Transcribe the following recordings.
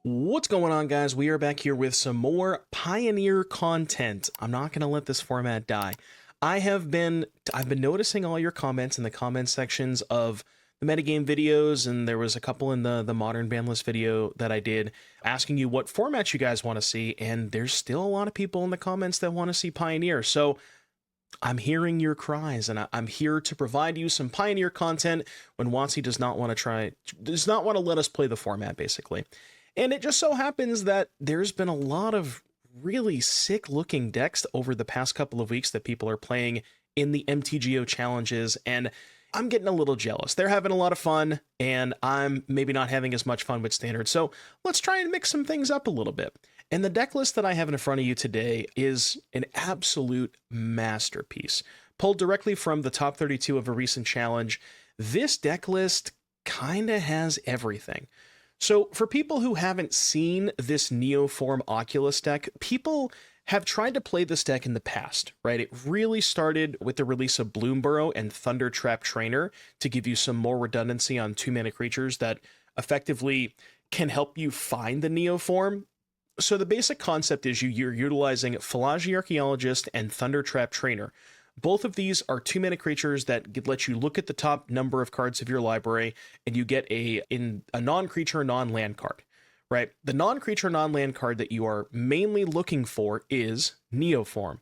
What's going on, guys? We are back here with some more Pioneer content. I'm not going to let this format die. I've been noticing all your comments in the comment sections of the metagame videos, and there was a couple in the modern banlist video that I did asking you what formats you guys want to see, and there's still a lot of people in the comments that want to see Pioneer. So I'm hearing your cries, and I'm here to provide you some Pioneer content when WotC does not want to let us play the format, basically. And it just so happens that there's been a lot of really sick looking decks over the past couple of weeks that people are playing in the MTGO challenges, and I'm getting a little jealous. They're having a lot of fun, and I'm maybe not having as much fun with Standard. So let's try and mix some things up a little bit. And the deck list that I have in front of you today is an absolute masterpiece. Pulled directly from the top 32 of a recent challenge, this deck list kinda has everything. So for people who haven't seen this Neoform Oculus deck, people have tried to play this deck in the past, right? It really started with the release of Bloomburrow and Thundertrap Trainer to give you some more redundancy on 2-mana creatures that effectively can help you find the Neoform. So the basic concept is you're utilizing Fallaji Archaeologist and Thundertrap Trainer. Both of these are 2-mana creatures that let you look at the top number of cards of your library, and you get a non-creature, non-land card, right? The non-creature, non-land card that you are mainly looking for is Neoform.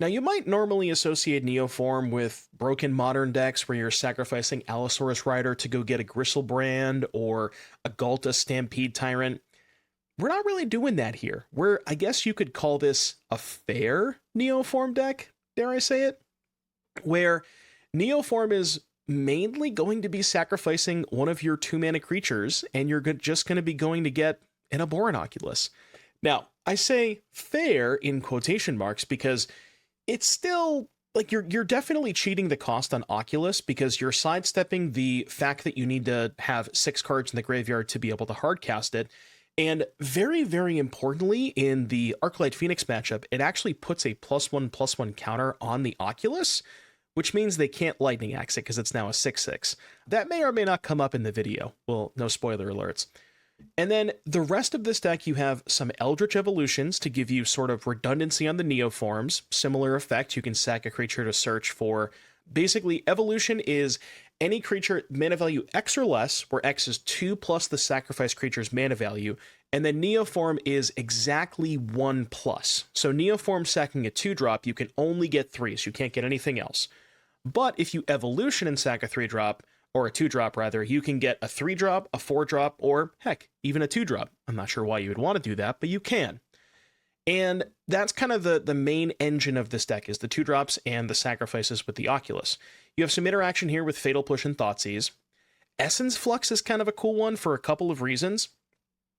Now, you might normally associate Neoform with broken modern decks where you're sacrificing Allosaurus Rider to go get a Griselbrand or a Galta Stampede Tyrant. We're not really doing that here. I guess you could call this a fair Neoform deck, dare I say it, where Neoform is mainly going to be sacrificing one of your 2-mana creatures, and you're just going to be going to get an Abhorrent Oculus. Now, I say fair in quotation marks because it's still, like, you're definitely cheating the cost on Oculus because you're sidestepping the fact that you need to have 6 cards in the graveyard to be able to hardcast it. And very, very importantly, in the Arclight Phoenix matchup, it actually puts a +1/+1 counter on the Oculus, which means they can't Lightning Axe it because it's now a 6/6. That may or may not come up in the video. Well, no spoiler alerts. And then the rest of this deck, you have some Eldritch Evolutions to give you sort of redundancy on the Neoforms. Similar effect, you can sack a creature to search for. Basically, Evolution is any creature mana value X or less, where X is 2 plus the sacrifice creature's mana value, and then Neoform is exactly 1+. So Neoform sacking a 2-drop, you can only get 3, so you can't get anything else. But if you Evolution and sack a 3-drop, or a 2-drop rather, you can get a 3-drop, a 4-drop, or heck, even a 2-drop. I'm not sure why you would want to do that, but you can. And that's kind of the main engine of this deck, is the 2-drops and the sacrifices with the Oculus. You have some interaction here with Fatal Push and Thoughtseize. Essence Flux is kind of a cool one for a couple of reasons.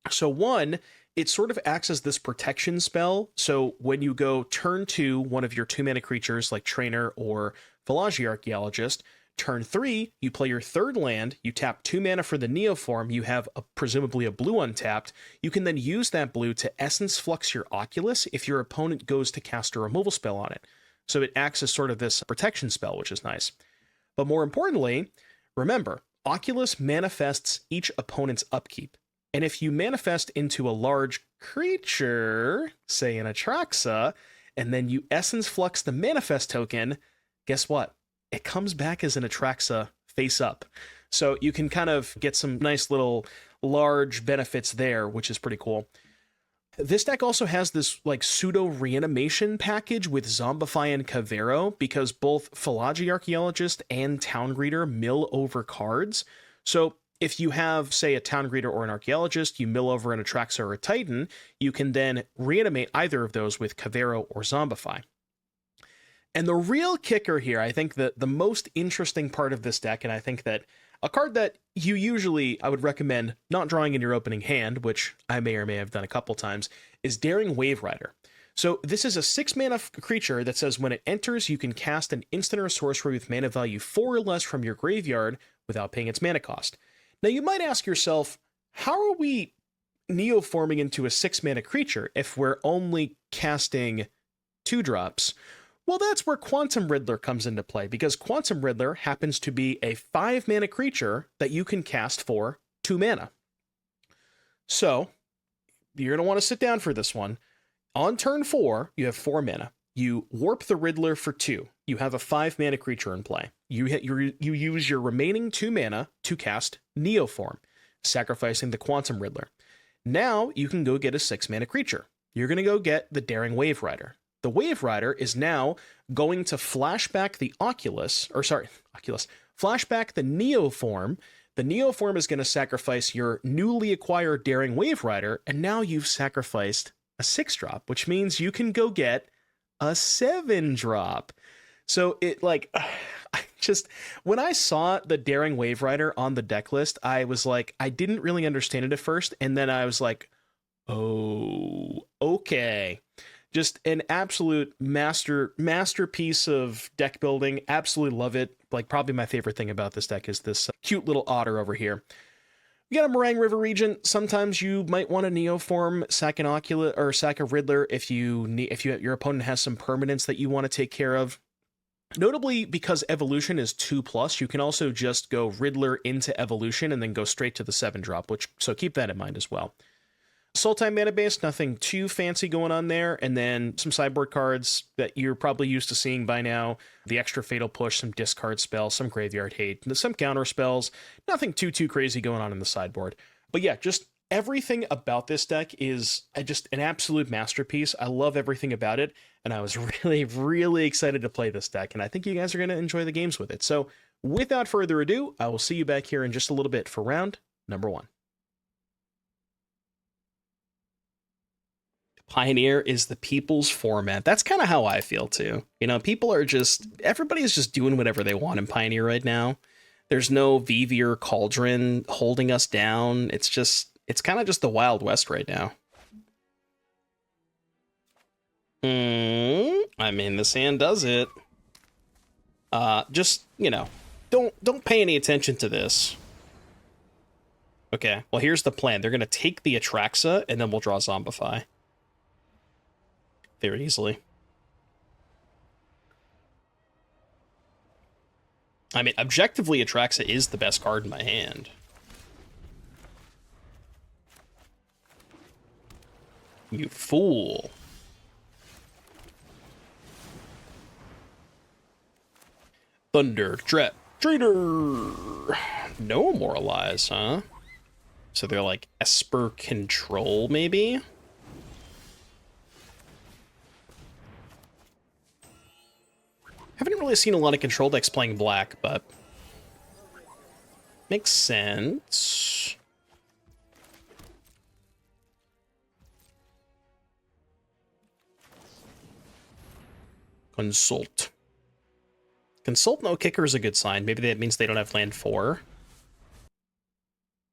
So one, it sort of acts as this protection spell. So when you go turn 2, one of your 2-mana creatures like Trainer or Fallaji Archaeologist, turn 3, you play your 3rd land, you tap 2 mana for the Neoform, you have presumably a blue untapped, you can then use that blue to Essence Flux your Oculus if your opponent goes to cast a removal spell on it. So it acts as sort of this protection spell, which is nice. But more importantly, remember, Oculus manifests each opponent's upkeep. And if you manifest into a large creature, say an Atraxa, and then you Essence Flux the manifest token, guess what? It comes back as an Atraxa face up. So you can kind of get some nice little large benefits there, which is pretty cool. This deck also has this like pseudo reanimation package with Zombify and Kavaero, because both Fallaji Archaeologist and Town Greeter mill over cards. So if you have, say, a Town Greeter or an Archaeologist, you mill over an Atraxa or a Titan, you can then reanimate either of those with Kavaero or Zombify. And the real kicker here, I think that the most interesting part of this deck, and I think that a card that I would recommend not drawing in your opening hand, which I may or may have done a couple times, is Daring Waverider. So this is a 6-mana creature that says when it enters, you can cast an instant or sorcery with mana value 4 or less from your graveyard without paying its mana cost. Now you might ask yourself, how are we neoforming into a 6-mana creature if we're only casting 2-drops? Well, that's where Quantum Riddler comes into play, because Quantum Riddler happens to be a 5-mana creature that you can cast for 2 mana. So, you're going to want to sit down for this one. On turn 4, you have 4 mana. You warp the Riddler for 2. You have a 5 mana creature in play. You use your remaining 2 mana to cast Neoform, sacrificing the Quantum Riddler. Now you can go get a 6 mana creature. You're going to go get the Daring Waverider. The Waverider is now going to flashback the flashback the Neoform. The Neoform is going to sacrifice your newly acquired Daring Waverider, and now you've sacrificed a 6-drop, which means you can go get a 7-drop. So it when I saw the Daring Waverider on the deck list, I was like, I didn't really understand it at first, and then I was like, oh, okay. Just an absolute masterpiece of deck building. Absolutely love it. Like, probably my favorite thing about this deck is this cute little otter over here. You got a Marang River Regent. Sometimes you might want a Neoform, sack an Oculus, or sack a Riddler if your opponent has some permanents that you want to take care of. Notably, because Evolution is 2+, you can also just go Riddler into Evolution and then go straight to the 7-drop, so keep that in mind as well. Sultai mana base, nothing too fancy going on there, and then some sideboard cards that you're probably used to seeing by now. The extra Fatal Push, some discard spells, some graveyard hate, some counter spells. Nothing too crazy going on in the sideboard. But yeah, just everything about this deck is just an absolute masterpiece. I love everything about it, and I was really excited to play this deck, and I think you guys are going to enjoy the games with it. So without further ado, I will see you back here in just a little bit for round number 1. Pioneer is the people's format. That's kind of how I feel too. You know, everybody's just doing whatever they want in Pioneer right now. There's no VV or Cauldron holding us down. It's kind of just the Wild West right now. I mean, this hand does it. Just, don't pay any attention to this. Okay, well, here's the plan. They're going to take the Atraxa, and then we'll draw Zombify. Very easily. I mean, objectively, Atraxa is the best card in my hand. You fool. Thundertrap Trainer. No Immortalize, huh? So they're like Esper Control, maybe? Haven't really seen a lot of control decks playing black, but makes sense. Consult. Consult no kicker is a good sign. Maybe that means they don't have land 4.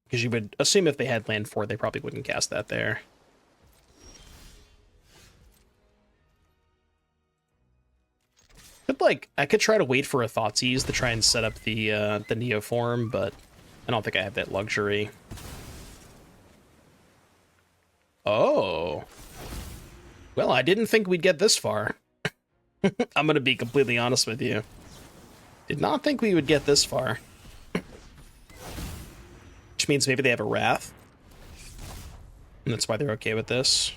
Because you would assume if they had land 4, they probably wouldn't cast that there. I could try to wait for a Thoughtseize to try and set up the Neoform, but I don't think I have that luxury. Oh. Well, I didn't think we'd get this far. I'm gonna be completely honest with you. Did not think we would get this far. Which means maybe they have a Wrath. And that's why they're okay with this.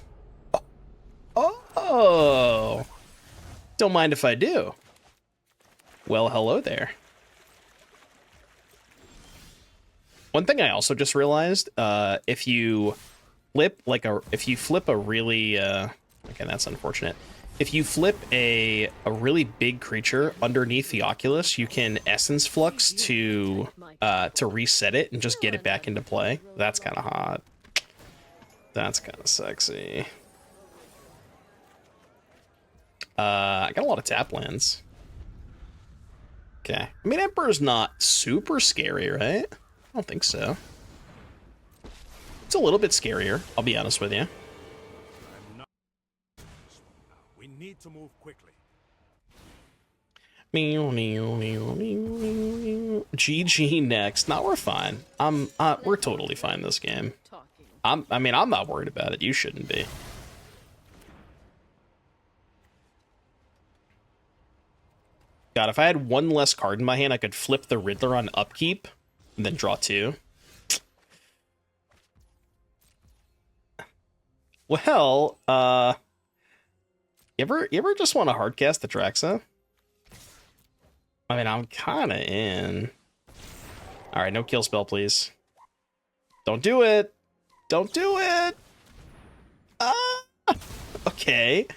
Oh! Don't mind if I do. Well, hello there. One thing I also just realized, if you flip a really, okay, that's unfortunate. If you flip a really big creature underneath the Oculus, you can Essence Flux to reset it and just get it back into play. That's kind of hot. That's kind of sexy. I got a lot of tap lands. Okay. I mean, Emperor's not super scary, right? I don't think so. It's a little bit scarier, I'll be honest with you. We need to move quickly. GG next. No, we're fine. We're totally fine this game. I'm not worried about it. You shouldn't be. God, if I had one less card in my hand, I could flip the Riddler on upkeep and then draw 2. Well, you ever just want to hardcast Atraxa? I mean, I'm kind of in. All right, no kill spell, please. Don't do it. Don't do it. Okay.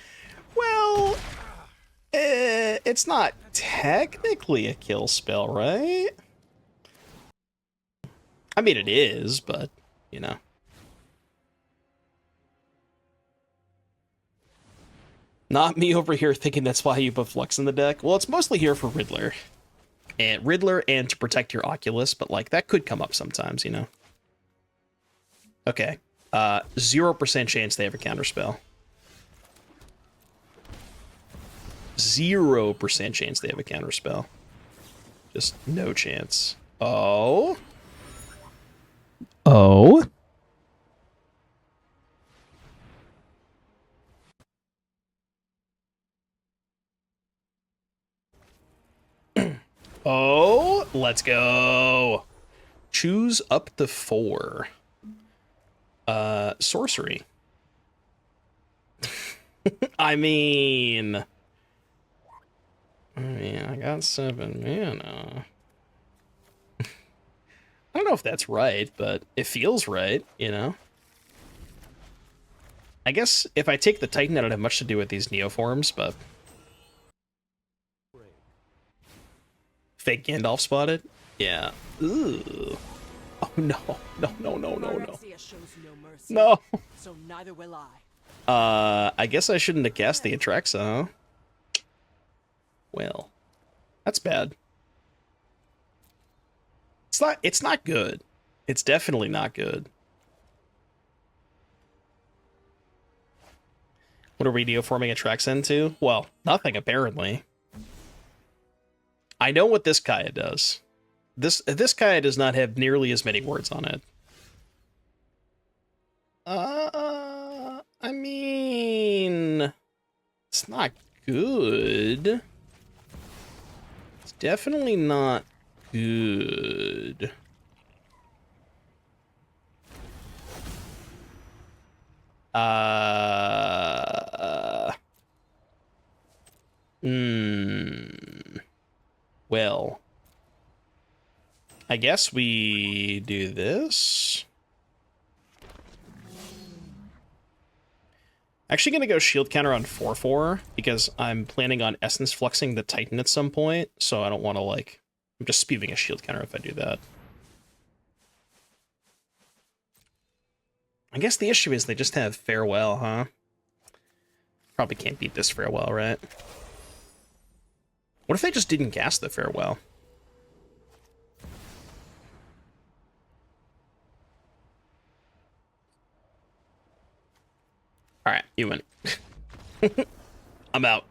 Well, it's not technically a kill spell, right? I mean, it is, but, you know. Not me over here thinking that's why you put Flux in the deck. Well, it's mostly here for Riddler. And to protect your Oculus, but, like, that could come up sometimes, you know? Okay. 0% chance they have a counterspell. 0% chance they have a counterspell. Just no chance. Oh? Oh? Oh, let's go. Choose up to 4. Sorcery. I mean, I got 7 mana. I don't know if that's right, but it feels right, you know? I guess if I take the Titan, I don't have much to do with these Neoforms, but... Fake Gandalf spotted? Yeah. Ooh. Oh, no. No. No. So neither will I. I guess I shouldn't have cast the Atraxa, huh? Well, that's bad. It's not good. It's definitely not good. What are we neoforming Atraxa into? Well, nothing, apparently. I know what this Kaya does. This Kaya does not have nearly as many words on it. I mean, it's not good. It's definitely not good. Well, I guess we do this. Actually gonna go shield counter on 4/4 because I'm planning on Essence Fluxing the Titan at some point, so I don't want to, like, I'm just spewing a shield counter if I do that. I guess the issue is they just have Farewell, huh? Probably can't beat this Farewell, right? What if they just didn't cast the Farewell? Alright, you win. I'm out.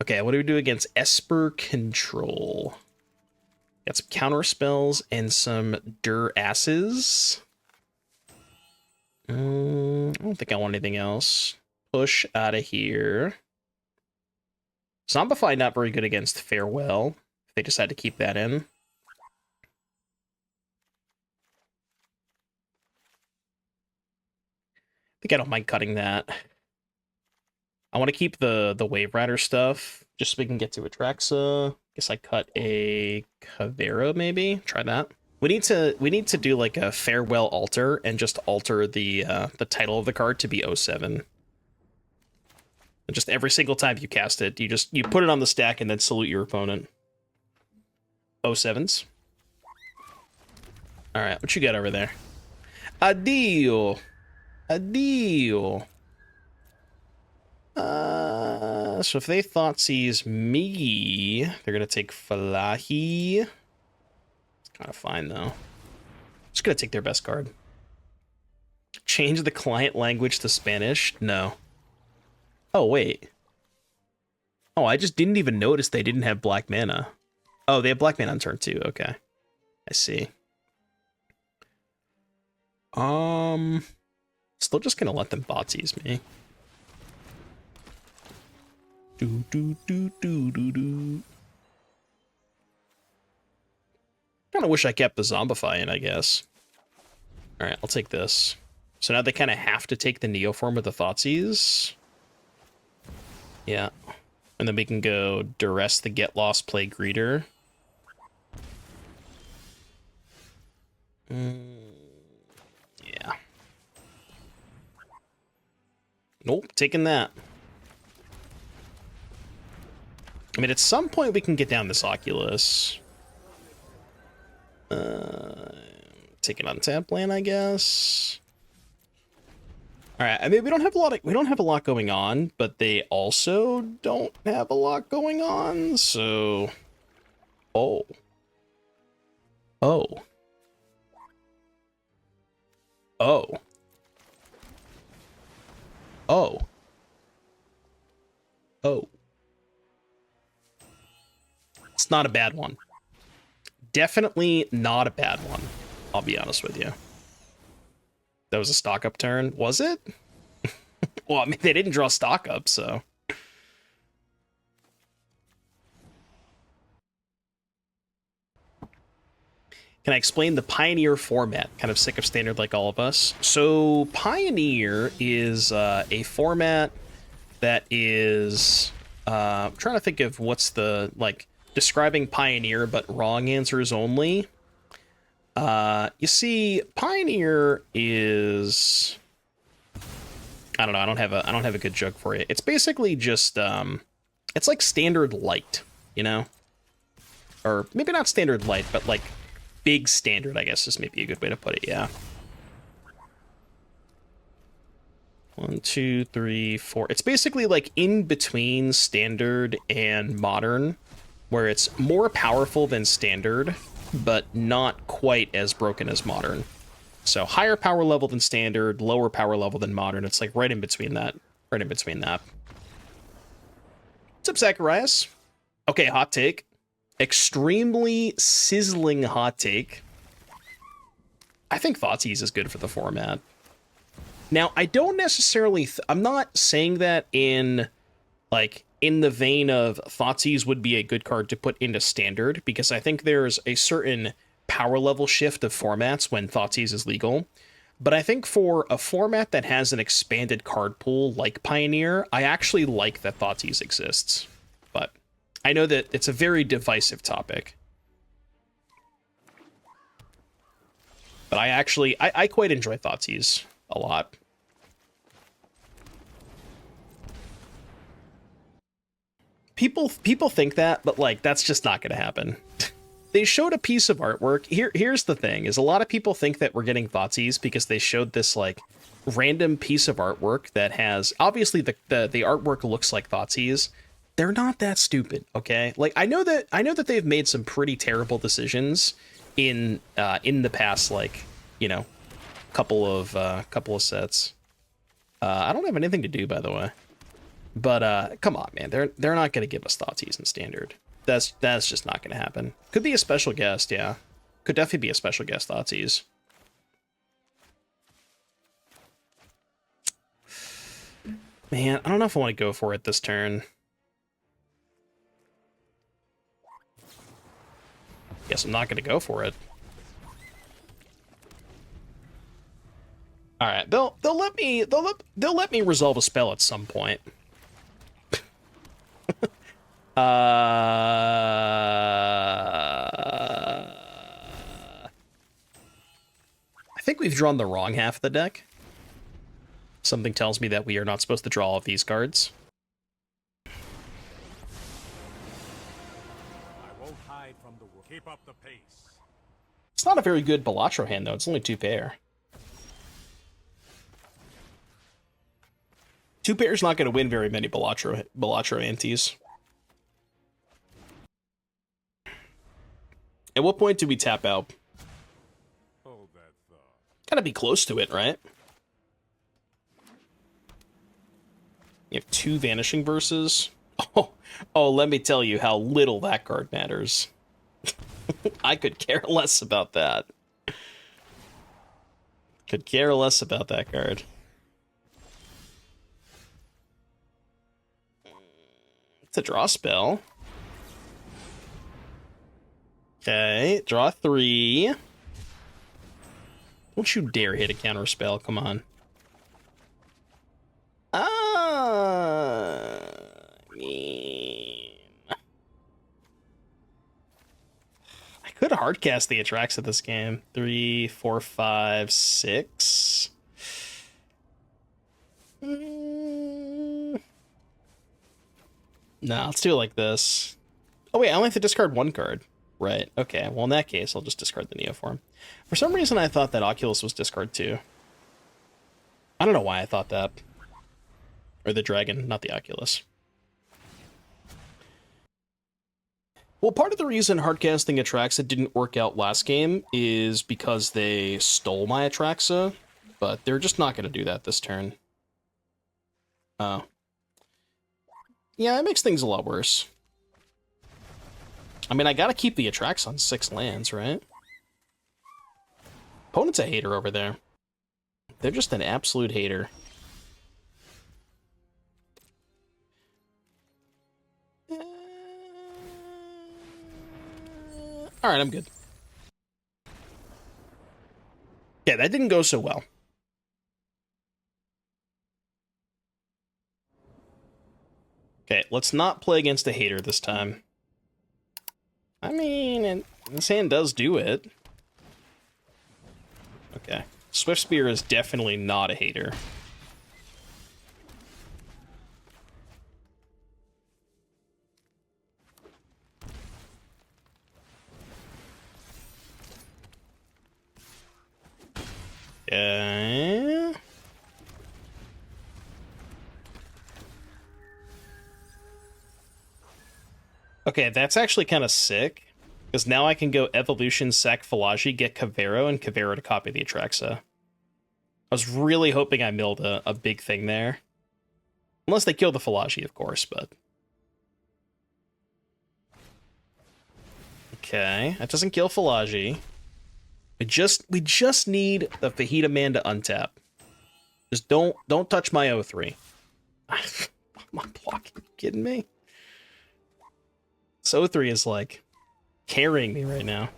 Okay, what do we do against Esper Control? Got some counter spells and some Durasses. I don't think I want anything else. Push out of here. Zombify not very good against Farewell. If they decide to keep that in. I think I don't mind cutting that. I want to keep the Waverider stuff, just so we can get to Atraxa. Guess I cut a Kavaero, maybe? Try that. We need to do like a Farewell alter and just alter the title of the card to be 07. And just every single time you cast it, you put it on the stack and then salute your opponent. 07s. Alright, what you got over there? A deal. So if they Thoughtseize me, they're gonna take Fallaji. It's kind of fine though. Just gonna take their best card. Change the client language to Spanish? No. Oh wait. Oh, I just didn't even notice they didn't have black mana. Oh, they have black mana on turn 2. Okay, I see. Still just gonna let them Thoughtseize me. Kinda wish I kept the Zombify in, I guess. Alright, I'll take this. So now they kind of have to take the Neoform with the Thoughtseize. Yeah. And then we can go Duress the Get Lost, play Greeter. Yeah. Nope, taking that. I mean, at some point we can get down this Oculus. Take an untapped land, I guess. All right. I mean, we don't have a lot going on, but they also don't have a lot going on. So, oh. Oh. It's not a bad one. Definitely not a bad one. I'll be honest with you. That was a stock up turn. Was it? Well, I mean, they didn't draw stock up, so. Can I explain the Pioneer format? Kind of sick of Standard like all of us. So Pioneer is a format that is... I'm trying to think of what's the, like, describing Pioneer, but wrong answers only. You see, Pioneer is... I don't know, I don't have a good joke for you. It's basically just, it's like Standard Light, you know? Or maybe not Standard Light, but like big Standard, I guess is maybe a good way to put it, yeah. 1, 2, 3, 4. It's basically like in between Standard and Modern, where it's more powerful than Standard, but not quite as broken as Modern. So higher power level than Standard, lower power level than Modern. It's like right in between that. Right in between that. What's up, Zacharias? Okay, hot take. Extremely sizzling hot take. I think Thoughtseize is good for the format. Now, I don't necessarily... I'm not saying that in, like, in the vein of Thoughtseize would be a good card to put into Standard, because I think there's a certain power level shift of formats when Thoughtseize is legal. But I think for a format that has an expanded card pool like Pioneer, I actually like that Thoughtseize exists. But I know that it's a very divisive topic. But I quite enjoy Thoughtseize a lot. People think that, but like that's just not going to happen. They showed a piece of artwork. Here's the thing: is a lot of people think that we're getting Thoughtseize because they showed this like random piece of artwork that has obviously the artwork looks like Thoughtseize. They're not that stupid, okay? Like I know that they've made some pretty terrible decisions in the past, like, you know, couple of sets. I don't have anything to do, by the way. But come on, man, they're not going to give us Thoughtseize in Standard. That's just not going to happen. Could be a special guest, yeah. Could definitely be a special guest Thoughtseize. Man, I don't know if I want to go for it this turn. Guess I'm not going to go for it. All right, they'll let me resolve a spell at some point. I think we've drawn the wrong half of the deck. Something tells me that we are not supposed to draw all of these cards. I won't hide from the work. Keep up the pace. It's not a very good Balatro hand, though. It's only 2 pair. 2 pair's not going to win very many Balatro antes. At what point do we tap out? Hold that thought. Gotta be close to it, right? You have 2 Vanishing Verses. Oh, let me tell you how little that card matters. I could care less about that. Could care less about that card. It's a draw spell. Okay, draw 3. Don't you dare hit a counter spell, come on. Could hardcast the Atraxa this game. 3, 4, 5, 6. No, let's do it like this. Oh wait, I only have to discard one card. Right, okay. Well, in that case, I'll just discard the Neoform. For some reason, I thought that Oculus was discard too. I don't know why I thought that. Or the dragon, not the Oculus. Well, part of the reason hardcasting Atraxa didn't work out last game is because they stole my Atraxa, but they're just not going to do that this turn. Oh. Yeah, it makes things a lot worse. I mean, I gotta keep the Atraxa on 6 lands, right? Opponent's a hater over there. They're just an absolute hater. Alright, I'm good. Yeah, that didn't go so well. Okay, let's not play against a hater this time. I mean, this hand does do it. Okay. Swift Spear is definitely not a hater. Okay, that's actually kind of sick, because now I can go Evolution, sack Fallaji, get Kavaero, and Kavaero to copy the Atraxa. I was really hoping I milled a big thing there. Unless they kill the Fallaji, of course, but... Okay, that doesn't kill Fallaji. We just need the Fajita Man to untap. Just don't touch my O3. I'm not blocking. You kidding me? So O3 is like carrying me right now.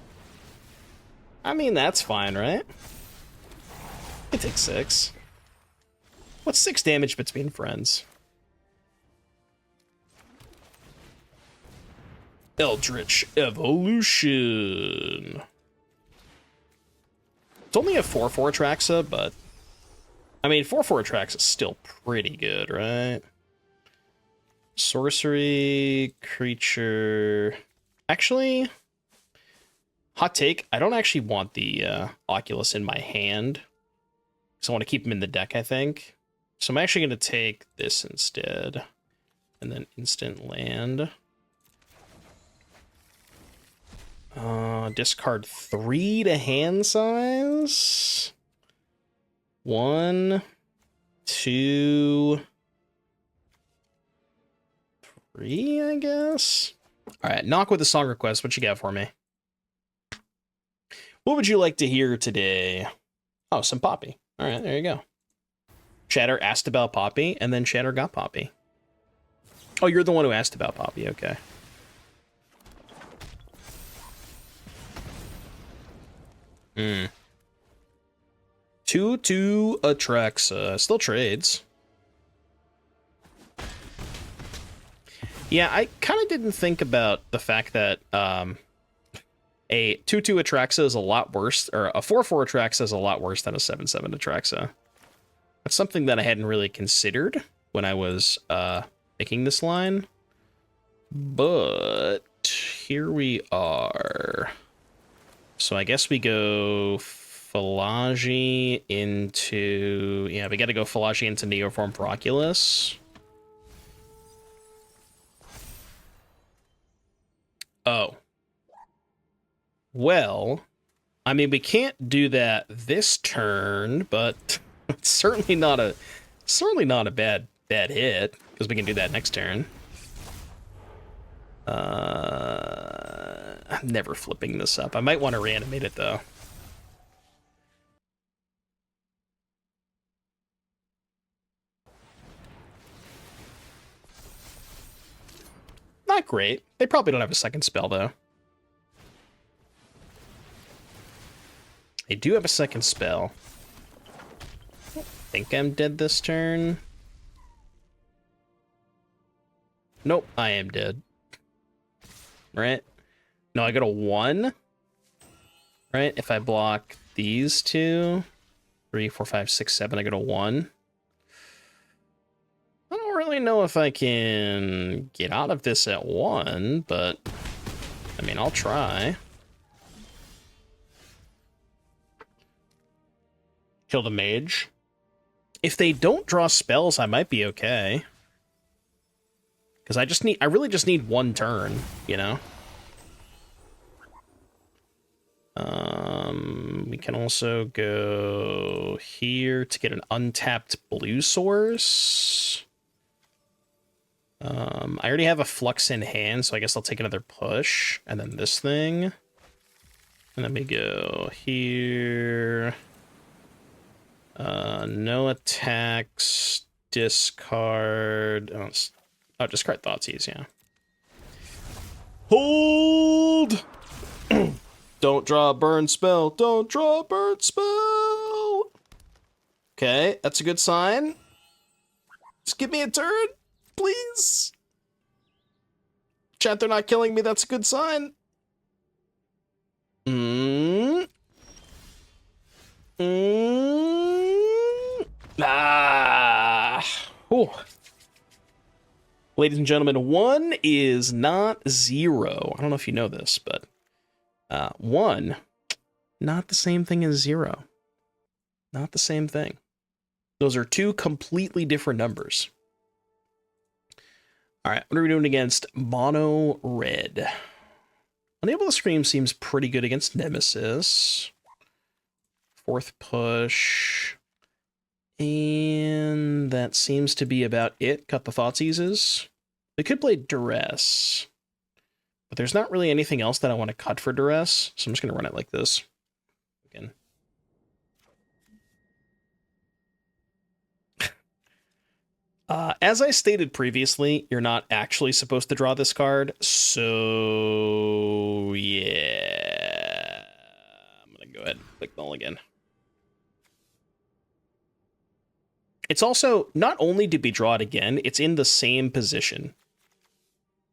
I mean, that's fine, right? I take 6. What's 6 damage between friends? Eldritch Evolution. It's only a 4/4 Atraxa, but... I mean, 4/4 Atraxa is still pretty good, right? Sorcery, creature... Actually... Hot take, I don't actually want the Oculus in my hand. Because I want to keep him in the deck, I think. So I'm actually going to take this instead. And then instant land. Discard 3 to hand size. 1, 2, 3, I guess. Alright, knock with a song request. What you got for me? What would you like to hear today? Oh, some Poppy. Alright, there you go. Chatter asked about Poppy, and then Chatter got Poppy. Oh, you're the one who asked about Poppy, okay. Hmm. 2/2 Atraxa. Still trades. Yeah, I kind of didn't think about the fact that a 2/2 Atraxa is a lot worse, or a 4/4 Atraxa is a lot worse than a 7/7 Atraxa. That's something that I hadn't really considered when I was making this line. But here we are. So I guess we go Fallaji into... Yeah, we got to go Fallaji into Neoform for Oculus. Oh. Well, I mean, we can't do that this turn, but it's certainly not a bad hit, because we can do that next turn. I'm never flipping this up. I might want to reanimate it, though. Not great. They probably don't have a second spell, though. They do have a second spell. I think I'm dead this turn. Nope, I am dead. Right? No, I got a 1. right? If I block these two, 3, 4, 5, 6, 7, I go to 1. I don't really know if I can get out of this at 1, but I mean, I'll try. Kill the mage. If they don't draw spells, I might be okay. Because I really just need 1 turn, you know? We can also go here to get an untapped blue source. I already have a Flux in hand, so I guess I'll take another push. And then this thing. And then we go here. No attacks. Discard. Oh, discard Thoughtseize, yeah. Hold! Don't draw a burn spell. Don't draw a burn spell! Okay, that's a good sign. Just give me a turn, please. Chat, they're not killing me. That's a good sign. Whew. Ladies and gentlemen, 1 is not 0. I don't know if you know this, but 1, not the same thing as 0. Not the same thing. Those are 2 completely different numbers. All right, what are we doing against Mono Red? Unable to Scream seems pretty good against Nemesis. 4th push. And that seems to be about it. Cut the Thoughtseizes. We could play Duress. But there's not really anything else that I want to cut for Duress, so I'm just going to run it like this. Again. As I stated previously, you're not actually supposed to draw this card, so yeah. I'm going to go ahead and click Mulligan. It's also, not only did we draw it again, it's in the same position.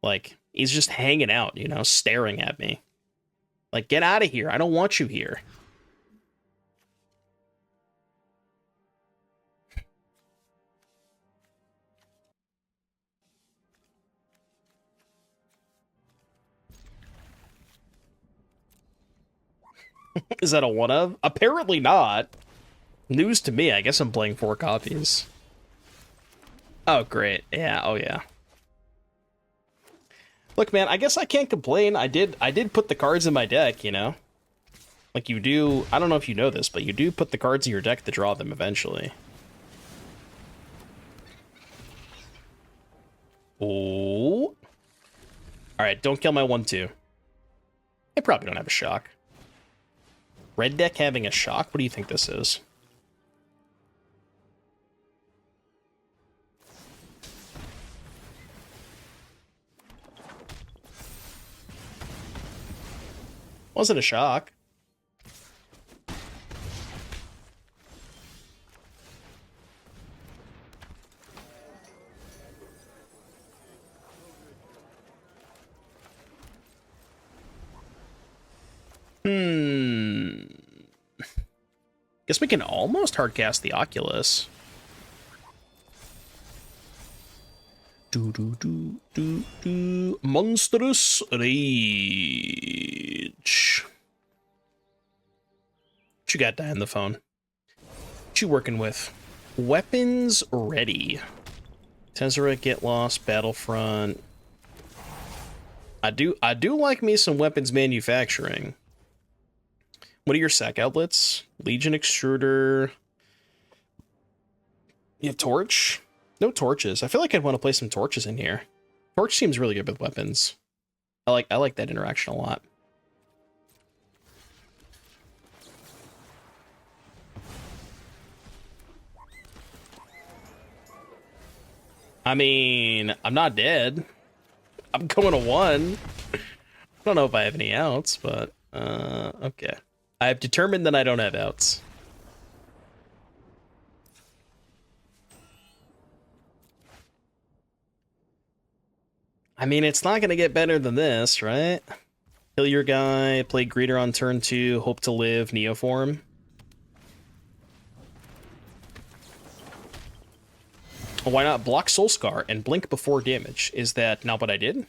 Like, he's just hanging out, you know, staring at me. Like, get out of here. I don't want you here. Is that a one of? Apparently not. News to me. I guess I'm playing 4 copies. Oh, great. Yeah, oh yeah. Look, man, I guess I can't complain. I did put the cards in my deck, you know? Like you do, I don't know if you know this, but you do put the cards in your deck to draw them eventually. Oh. Alright, don't kill my 1/2. They probably don't have a shock. Red deck having a shock? What do you think this is? Wasn't a shock. Guess we can almost hardcast the Oculus. Monstrous Rage. What you got dying the phone? What you working with? Weapons ready. Tezzeret, Get Lost, Battlefront. I do like me some weapons manufacturing. What are your sack outlets? Legion Extruder. You have Torch? No torches. I feel like I'd want to play some torches in here. Torch seems really good with weapons. I like that interaction a lot. I mean, I'm not dead. I'm going to 1. I don't know if I have any outs, but okay. I've determined that I don't have outs. I mean, it's not going to get better than this, right? Kill your guy, play Greeter on turn 2, hope to live, Neoform. Why not block Soulscar and blink before damage? Is that not what I did?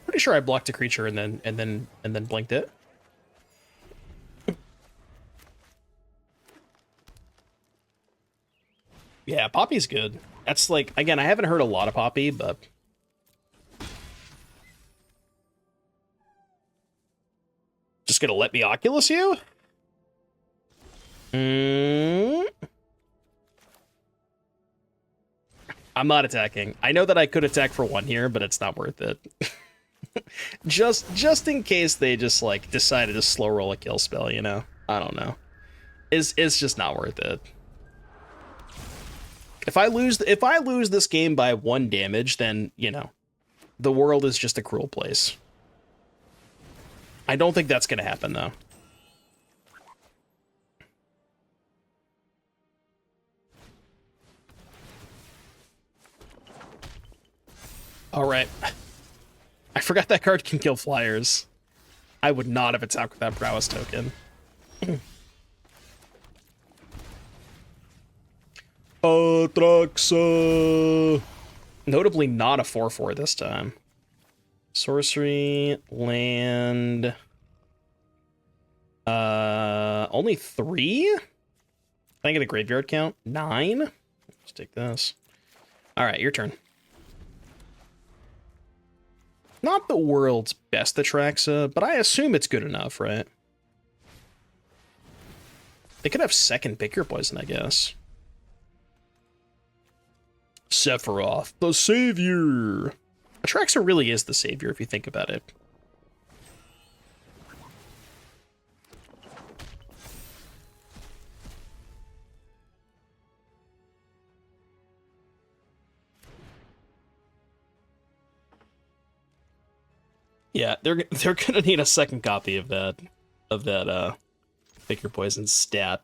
Pretty sure I blocked a creature and then blinked it. Yeah, Poppy's good. That's like, again, I haven't heard a lot of Poppy, but just gonna let me Oculus you? I'm not attacking. I know that I could attack for 1 here, but it's not worth it. just in case they just like decided to slow roll a kill spell, you know? I don't know. It's just not worth it. If I lose this game by 1 damage, then, you know, the world is just a cruel place. I don't think that's going to happen, though. All right. I forgot that card can kill flyers. I would not have attacked with that prowess token. Atraxa. Notably not a 4/4 this time. Sorcery, land. Only 3? Can I get a graveyard count? 9? Let's take this. Alright, your turn. Not the world's best Atraxa, but I assume it's good enough, right? They could have second pick your poison, I guess. Sephiroth, the savior. Atraxa really is the savior if you think about it. Yeah, they're gonna need a second copy of that pick your poison stat.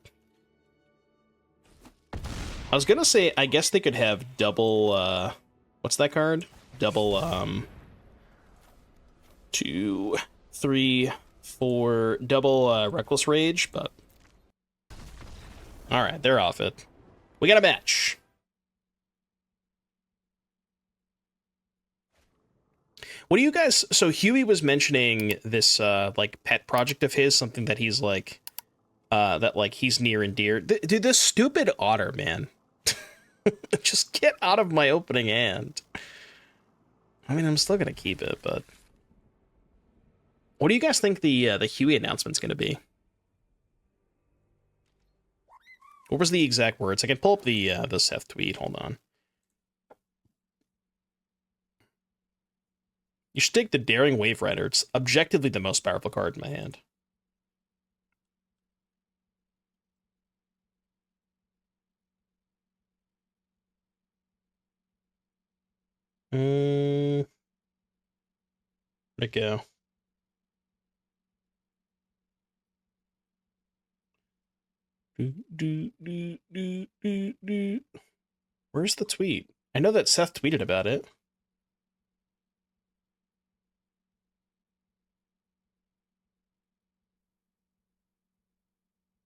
I was gonna say, I guess they could have double, what's that card? Double, 2, 3, 4, double, Reckless Rage, but... Alright, they're off it. We got a match. What do you guys... So Huey was mentioning this, like, pet project of his, something that he's, like, that, like, he's near and dear. Dude, this stupid otter, man. Just get out of my opening hand. I mean, I'm still gonna keep it, but... What do you guys think the Huey announcement's gonna be? What was the exact words? I can pull up the Seth tweet, hold on. You should take the Daring Waverider. It's objectively the most powerful card in my hand. Where'd it go? Where's the tweet? I know that Seth tweeted about it.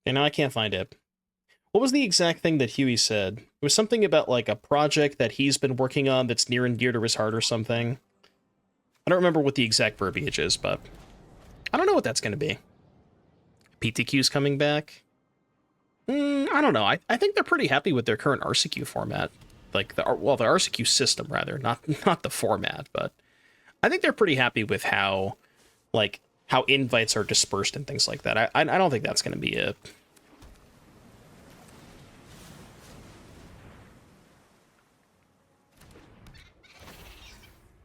Okay, now I can't find it. What was the exact thing that Huey said? It was something about, like, a project that he's been working on that's near and dear to his heart or something. I don't remember what the exact verbiage is, but I don't know what that's going to be. PTQ's coming back? I don't know. I think they're pretty happy with their current RCQ format. Like, the RCQ system, rather. Not the format, but I think they're pretty happy with how, like, how invites are dispersed and things like that. I don't think that's going to be it.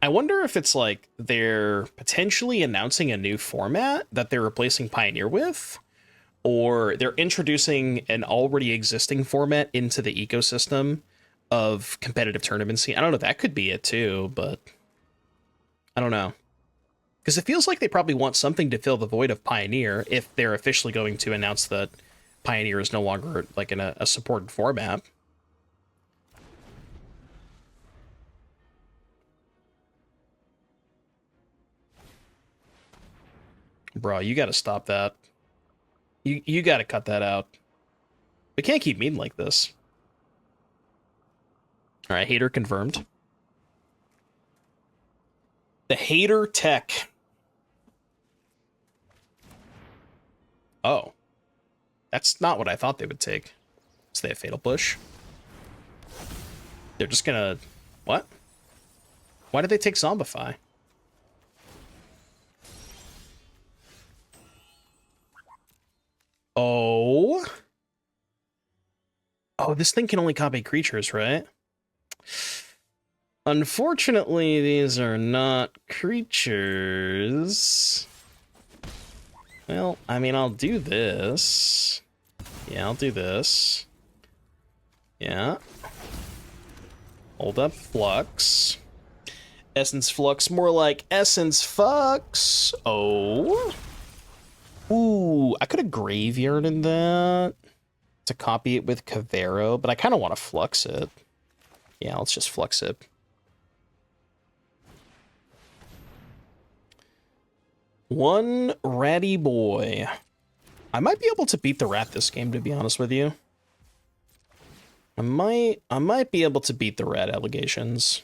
I wonder if it's like they're potentially announcing a new format that they're replacing Pioneer with, or they're introducing an already existing format into the ecosystem of competitive tournaments. I don't know, that could be it too, but I don't know. Because it feels like they probably want something to fill the void of Pioneer if they're officially going to announce that Pioneer is no longer like in a supported format. Bro, you gotta stop that. You gotta cut that out. We can't keep meeting like this. Alright, hater confirmed. The hater tech. Oh. That's not what I thought they would take. So they have Fatal Push. They're just gonna... What? Why did they take Zombify? Oh. Oh, this thing can only copy creatures, right? Unfortunately, these are not creatures. Well, I mean, I'll do this. Yeah, I'll do this. Yeah. Hold up, Flux. Essence Flux, more like Essence Flux. Oh. Ooh, I could have graveyarded that to copy it with Kavaero, but I kind of want to Flux it. Yeah, let's just Flux it. One ratty boy. I might be able to beat the rat this game, to be honest with you. I might be able to beat the rat allegations.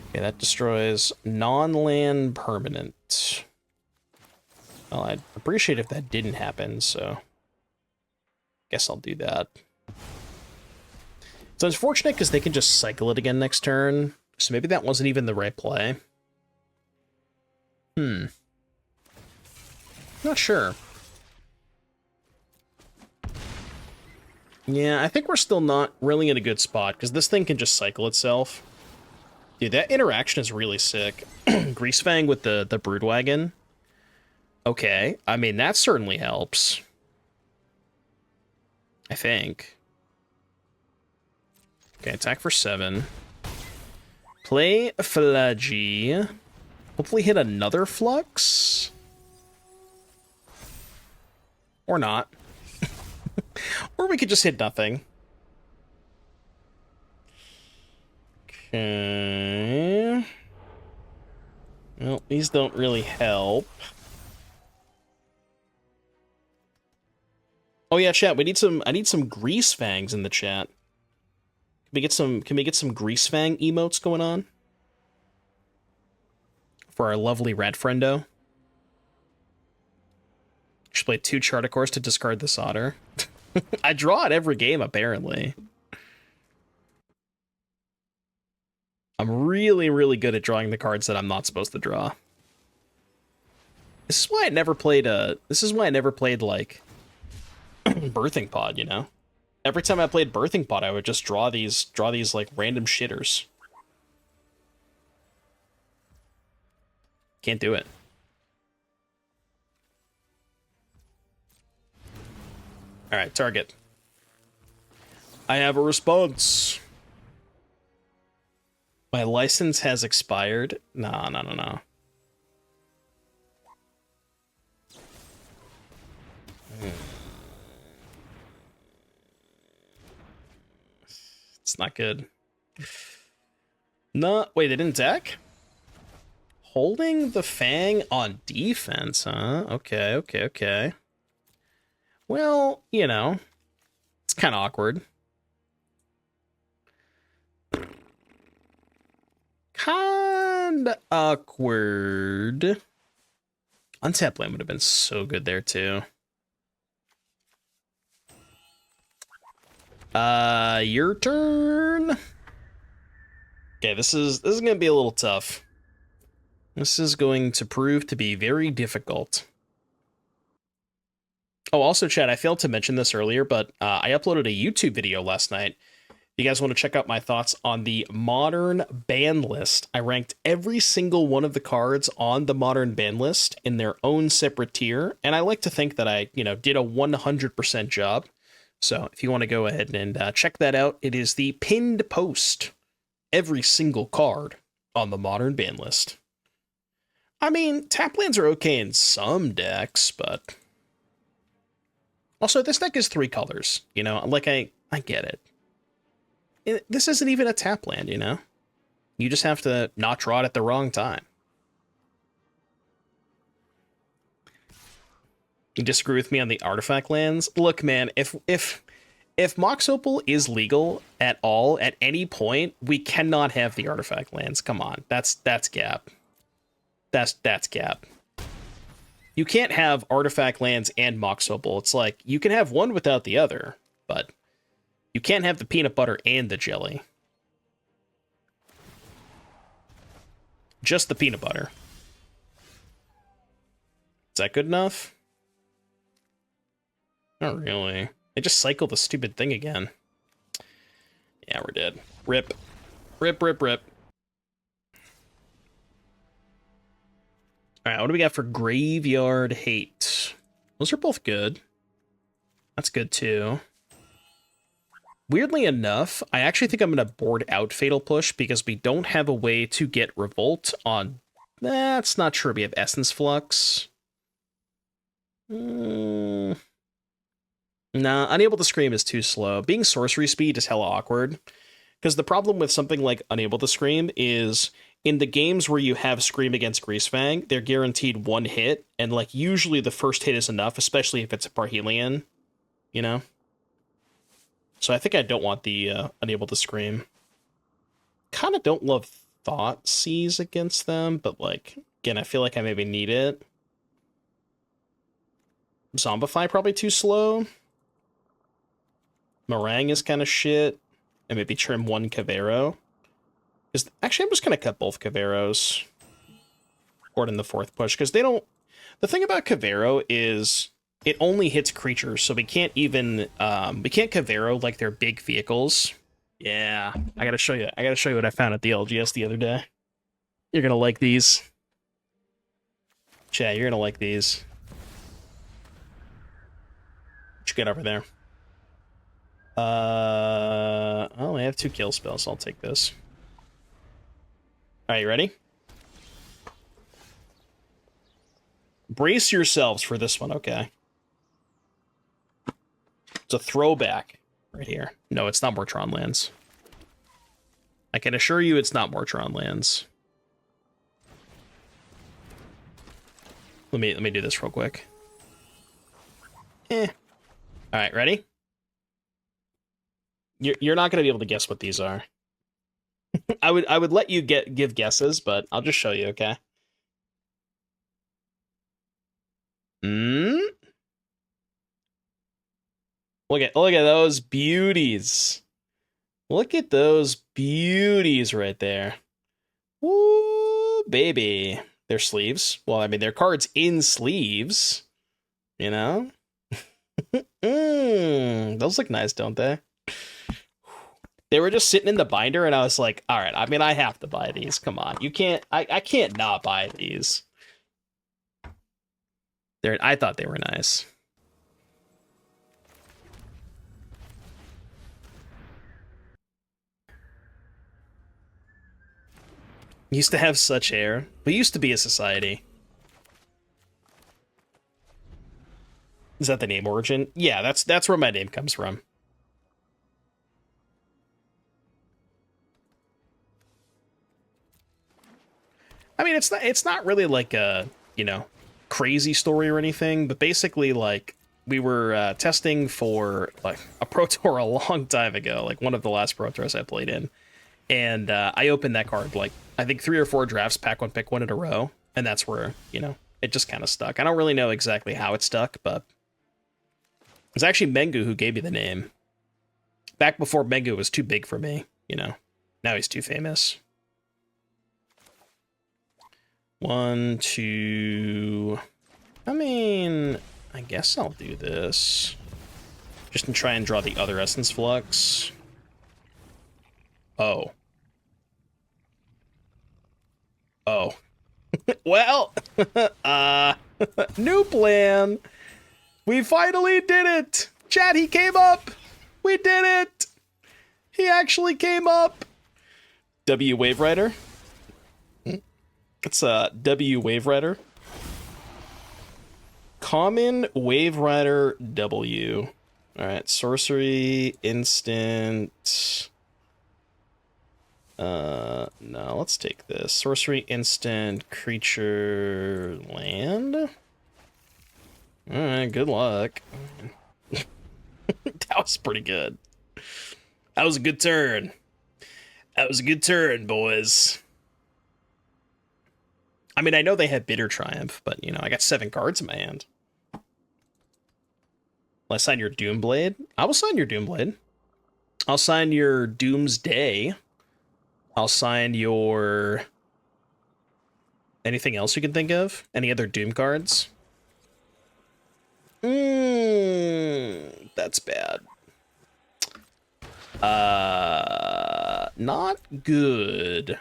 Okay, that destroys non-land permanent. Well, I'd appreciate if that didn't happen, so guess I'll do that. It's unfortunate because they can just cycle it again next turn, so maybe that wasn't even the right play. Not sure. Yeah, I think we're still not really in a good spot, because this thing can just cycle itself. Dude, that interaction is really sick. Greasefang with the Broodwagon. Okay, I mean, that certainly helps. I think. Okay, attack for 7. Play Fallaji. Hopefully hit another Flux. Or not. Or we could just hit nothing. Okay. Well, these don't really help. Oh yeah, chat, I need some Greasefangs in the chat. Can we get some Greasefang emotes going on? For our lovely rat friendo. Just play 2 Charticores to discard this otter. I draw it every game, apparently. I'm really, really good at drawing the cards that I'm not supposed to draw. This is why I never played like Birthing Pod, you know? Every time I played Birthing Pod, I would just draw these like random shitters. Can't do it. All right, target. I have a response. My license has expired. No. It's not good. No, wait, they didn't deck? Holding the Fang on defense, huh? Okay. Well, you know, it's kind of awkward. Kinda awkward. Untap land would have been so good there, too. Your turn. Okay, this is gonna be a little tough. This is going to prove to be very difficult. Oh, also, chat, I failed to mention this earlier, but I uploaded a YouTube video last night. If you guys want to check out my thoughts on the Modern ban list, I ranked every single one of the cards on the Modern ban list in their own separate tier, and I like to think that I, did a 100% job. So if you want to go ahead and check that out, it is the pinned post. Every single card on the Modern ban list. I mean, tap lands are okay in some decks, but... Also, this deck is 3 colors, like I get it. This isn't even a tap land, You just have to not draw it at the wrong time. You disagree with me on the artifact lands? Look, man, if Mox Opal is legal at all at any point, we cannot have the artifact lands. Come on, that's gap. That's gap. You can't have artifact lands and Mox Opal. It's like you can have one without the other, but you can't have the peanut butter and the jelly. Just the peanut butter. Is that good enough? Not really. They just cycled the stupid thing again. Yeah, we're dead. Rip. Rip, rip, rip. Alright, what do we got for Graveyard Hate? Those are both good. That's good too. Weirdly enough, I actually think I'm going to board out Fatal Push because we don't have a way to get Revolt on... That's not true. We have Essence Flux. Nah, Unable to Scream is too slow. Being sorcery speed is hella awkward. Because the problem with something like Unable to Scream is in the games where you have Scream against Greasefang, they're guaranteed one hit, and like usually the first hit is enough, especially if it's a Parhelion, you know? So I think I don't want the Unable to Scream. Kind of don't love Thoughtseize against them, but like, again, I feel like I maybe need it. Zombify probably too slow. Marang is kind of shit. And maybe trim one Kavaero. Actually, I'm just going to cut both Kavaeros. Or in the fourth push, because they don't... The thing about Kavaero is it only hits creatures, so we can't even... we can't Kavaero like they're big vehicles. Yeah, I gotta show you. I gotta show you what I found at the LGS the other day. You're gonna like these. Chat, you're gonna like these. What you get over there? Oh, I have 2 kill spells. I'll take this. Alright, you ready? Brace yourselves for this one, okay? It's a throwback right here. No, it's not Mortron lands. I can assure you it's not Mortron lands. Let me do this real quick. Alright, ready? You're not going to be able to guess what these are. I would let you give guesses, but I'll just show you, okay? Look at those beauties. Look at those beauties right there. Woo, baby. They're sleeves. Well, I mean, they're cards in sleeves. You know? Those look nice, don't they? They were just sitting in the binder, and I was like, all right, I mean, I have to buy these. Come on. You can't... I can't not buy these. I thought they were nice. Used to have such hair. We used to be a society. Is that the name origin? Yeah, that's where my name comes from. I mean, it's not really like a, you know, crazy story or anything, but basically, like, we were testing for, like, a Pro Tour a long time ago, like, one of the last Pro Tours I played in, and I opened that card, like, I think 3 or 4 drafts, pack one, pick one in a row, and that's where, you know, it just kind of stuck. I don't really know exactly how it stuck, but it was actually Mengu who gave me the name. Back before Mengu was too big for me, you know. Now he's too famous. 1, 2... I mean, I guess I'll do this. Just to try and draw the other Essence Flux. Oh. Oh. Well, new plan. We finally did it. Chat, he came up. We did it. He actually came up. W Waverider. It's a W Waverider. Common Waverider W. Alright, sorcery, instant. No, let's take this. Sorcery, instant, creature, land. All right, good luck. That was pretty good. That was a good turn. That was a good turn, boys. I mean, I know they had Bitter Triumph, but, you know, I got 7 cards in my hand. Will I sign your Doomblade? I will sign your Doomblade. I'll sign your Doomsday. I'll sign your... Anything else you can think of? Any other Doom cards? That's bad. Not good.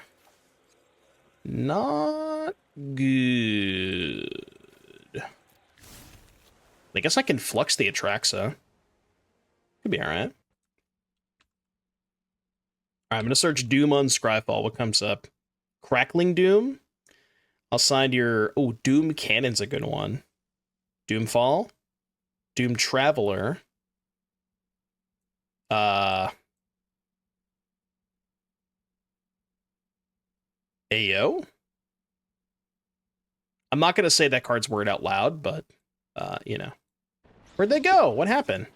Not good. I guess I can flux the Atraxa. Could be alright. Alright, I'm gonna search Doom on Scryfall. What comes up? Crackling Doom? I'll sign your... Oh, Doom Cannon's a good one. Doomfall? Doom Traveler? Ayo? I'm not going to say that card's word out loud, but, you know. Where'd they go? What happened?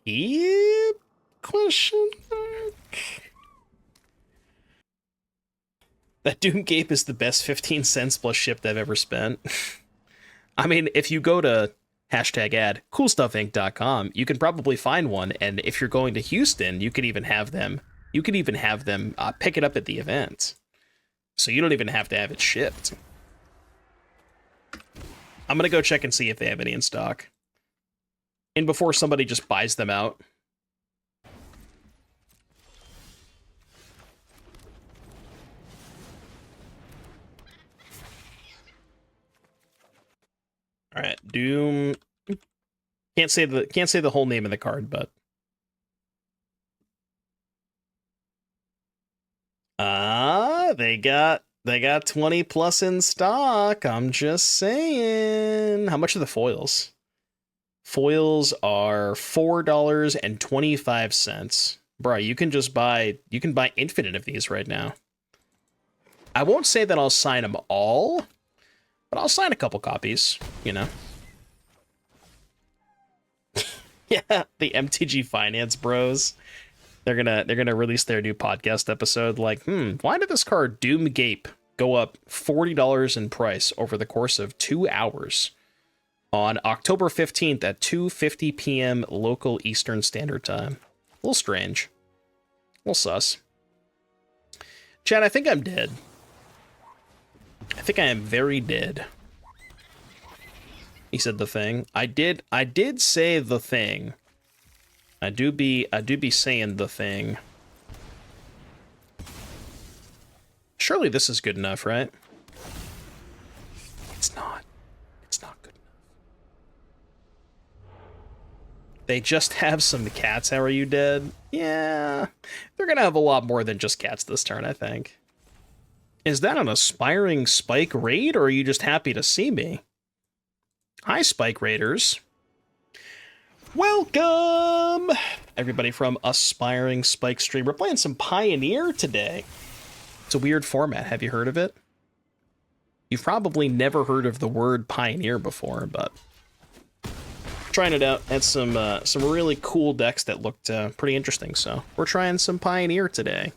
Keep? Question mark? That Doom Gape is the best 15 cents plus shipped I've ever spent. I mean, if you go to #ad coolstuffinc.com, you can probably find one, and if you're going to Houston, you could even have them. You could even have them pick it up at the event, so you don't even have to have it shipped. I'm gonna go check and see if they have any in stock, and before somebody just buys them out. All right, Doom. Can't say the whole name of the card, but they got 20 plus in stock. I'm just saying. How much are the foils? Foils are $4.25. Bro, you can buy infinite of these right now. I won't say that I'll sign them all, but I'll sign a couple copies, you know. Yeah, the MTG Finance Bros. They're gonna release their new podcast episode like, why did this card Doom Gape go up $40 in price over the course of 2 hours on October 15th at 2:50 p.m. local Eastern Standard Time? A little strange. A little sus. Chad, I think I'm dead. I think I am very dead. He said the thing. I did say the thing. I do be saying the thing. Surely this is good enough, right? It's not. It's not good enough. They just have some cats. How are you dead? Yeah. They're gonna have a lot more than just cats this turn, I think. Is that an aspiring Spike raid, or are you just happy to see me? Hi, Spike Raiders. Welcome, everybody from Aspiring Spike Stream. We're playing some Pioneer today. It's a weird format. Have you heard of it? You've probably never heard of the word Pioneer before, but trying it out. Had some really cool decks that looked pretty interesting, so we're trying some Pioneer today.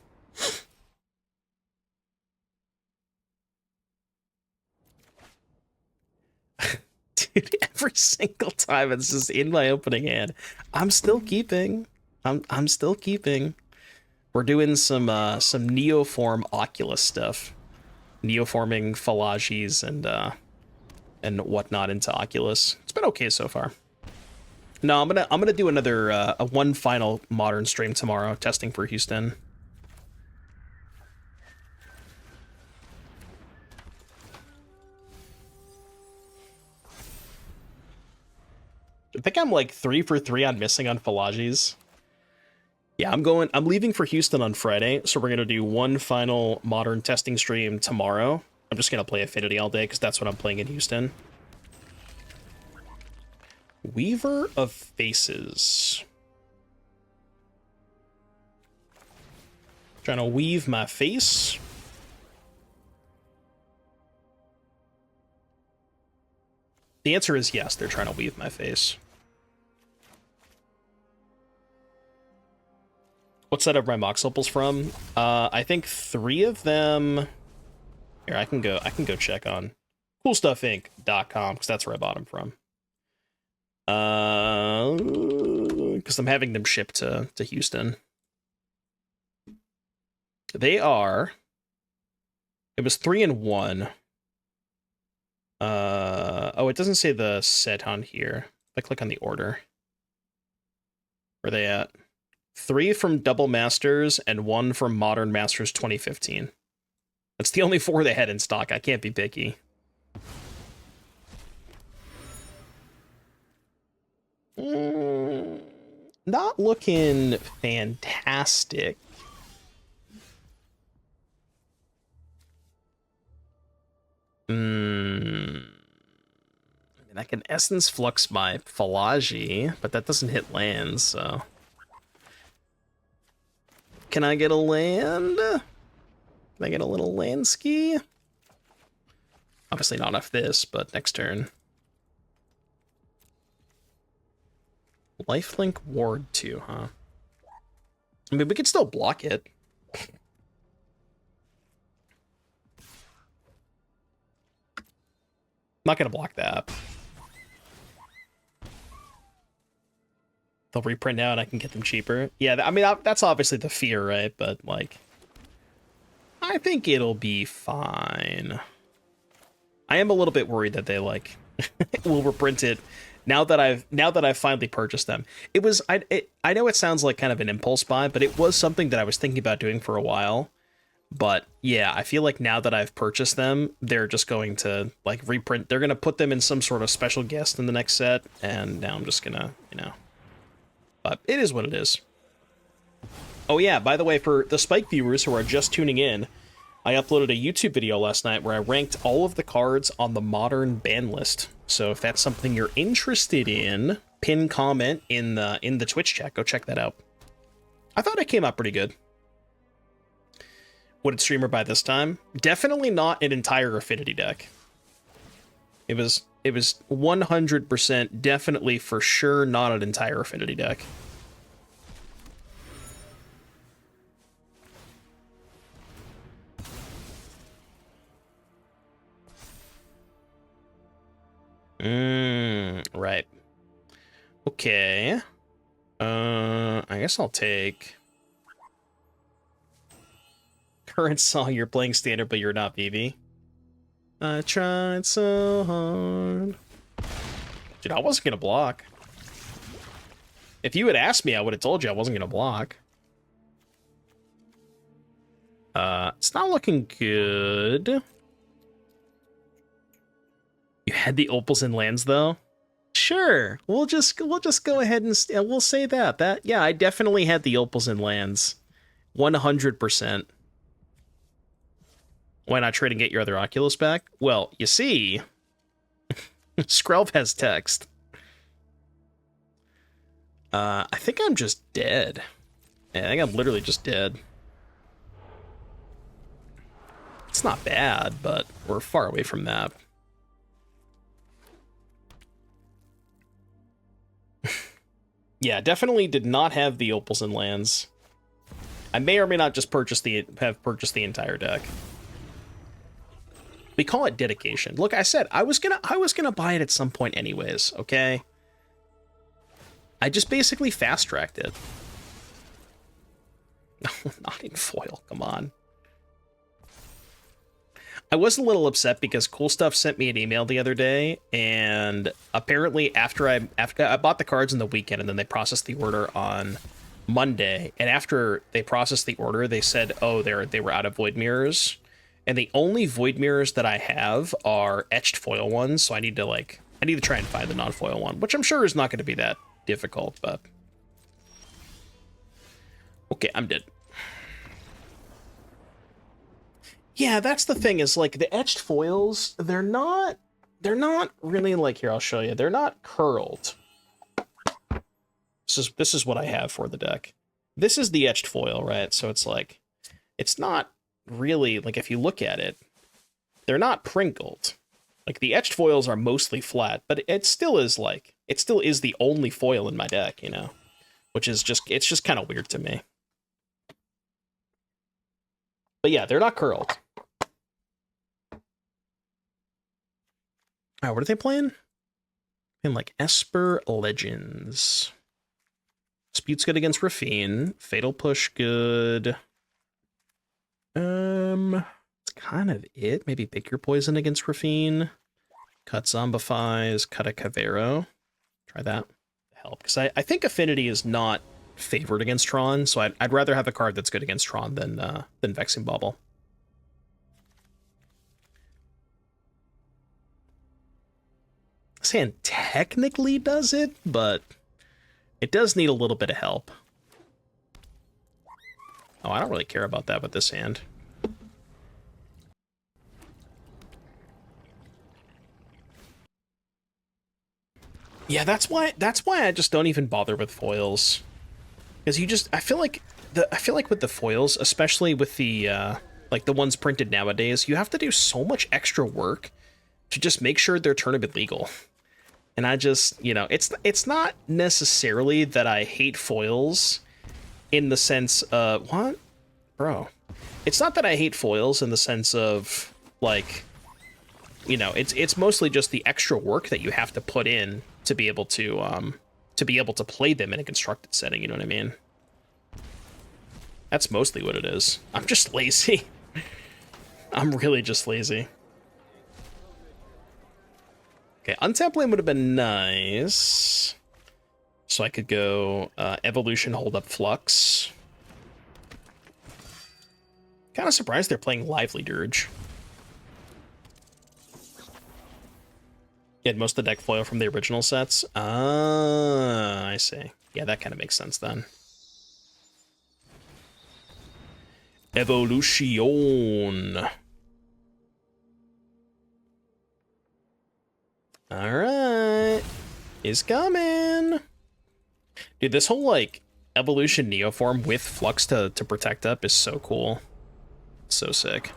Dude, every single time it's just in my opening hand. I'm still keeping. I'm still keeping. We're doing some Neoform Oculus stuff. Neoforming Fallajis and whatnot into Oculus. It's been okay so far. No, I'm gonna do another a one final modern stream tomorrow, testing for Houston. I think I'm like 3 for 3 on missing on Fallajis. Yeah, I'm leaving for Houston on Friday, so we're gonna do one final modern testing stream tomorrow. I'm just gonna play Affinity all day because that's what I'm playing in Houston. Weaver of Faces. Trying to weave my face. The answer is yes, they're trying to weave my face. What set are my Mox Opals from? I think 3 of them. Here, I can go check on CoolStuffInc.com because that's where I bought them from. Because I'm having them shipped to Houston. They are. It was 3 and 1. Oh, it doesn't say the set on here. If I click on the order, where are they at? 3 from Double Masters and 1 from Modern Masters 2015. That's the only 4 they had in stock. I can't be picky. Not looking fantastic. I can Essence Flux my Fallaji, but that doesn't hit lands, so... Can I get a land? Can I get a little land ski? Obviously not off this, but next turn. Lifelink Ward 2, huh? I mean, we could still block it. Not gonna block that. They'll reprint now and I can get them cheaper. Yeah, I mean, that's obviously the fear, right? But, like, I think it'll be fine. I am a little bit worried that they, like, will reprint it now that I've finally purchased them. It was, I know it sounds like kind of an impulse buy, but it was something that I was thinking about doing for a while. But, yeah, I feel like now that I've purchased them, they're just going to, like, reprint. They're going to put them in some sort of special guest in the next set, and now I'm just gonna, you know... But it is what it is. Oh yeah, by the way, for the Spike viewers who are just tuning in, I uploaded a YouTube video last night where I ranked all of the cards on the Modern ban list. So if that's something you're interested in, pin comment in the Twitch chat. Go check that out. I thought it came out pretty good. What did Streamer buy this time? Definitely not an entire Affinity deck. It was 100% definitely for sure not an entire Affinity deck. Right. Okay. I guess I'll take current song. You're playing standard, but you're not, BB. I tried so hard. Dude, I wasn't gonna block. If you had asked me, I would have told you I wasn't gonna block. It's not looking good. You had the opals and lands though? Sure. We'll just go ahead and we'll say that. Yeah, I definitely had the opals and lands. 100%. Why not trade and get your other Oculus back? Well, you see, Skrelv has text. I think I'm just dead. Yeah, I think I'm literally just dead. It's not bad, but we're far away from that. Yeah, definitely did not have the opals and lands. I may or may not just have purchased the entire deck. We call it dedication. Look, I said I was gonna buy it at some point anyways, okay? I just basically fast-tracked it. Not in foil, come on. I was a little upset because Cool Stuff sent me an email the other day, and apparently after I bought the cards in the weekend, and then they processed the order on Monday, and after they processed the order, they said, oh, they were out of void mirrors. And the only void mirrors that I have are etched foil ones, so I need to try and find the non-foil one, which I'm sure is not going to be that difficult, but... Okay, I'm dead. Yeah, that's the thing, is, like, the etched foils, they're not really, like, here, I'll show you. They're not curled. This is what I have for the deck. This is the etched foil, right? So it's like... it's not really, like, if you look at it, they're not prinkled. Like, the etched foils are mostly flat, but it still is, like, it still is the only foil in my deck, you know? Which is just, it's just kind of weird to me. But yeah, they're not curled. Alright, what are they playing? And like Esper Legends. Dispute's good against Rafine. Fatal Push good. It's kind of it. Maybe Pick Your Poison against Rafine. Cut Zombifies. Cut a Kavaero. Try that. Help. Because I think Affinity is not favored against Tron, so I'd rather have a card that's good against Tron than Vexing Bauble. This hand technically does it, but it does need a little bit of help. Oh, I don't really care about that with this hand. Yeah, that's why I just don't even bother with foils. Because you just, I feel like with the foils, especially with the like the ones printed nowadays, you have to do so much extra work to just make sure they're tournament legal. And I just, you know, it's not necessarily that I hate foils in the sense of, what? Bro. It's not that I hate foils in the sense of, like, you know, it's mostly just the extra work that you have to put in to be able to play them in a constructed setting, you know what I mean? That's mostly what it is. I'm just lazy. I'm really just lazy. Okay, untap land would have been nice. So I could go Evolution, hold up Flux. Kind of surprised they're playing Lively Dirge. Yeah, most of the deck foil from the original sets. Ah, I see. Yeah, that kind of makes sense then. Evolution. Alright. Is coming. Dude, this whole, like, Evolution Neoform with Flux to protect up is so cool. So sick.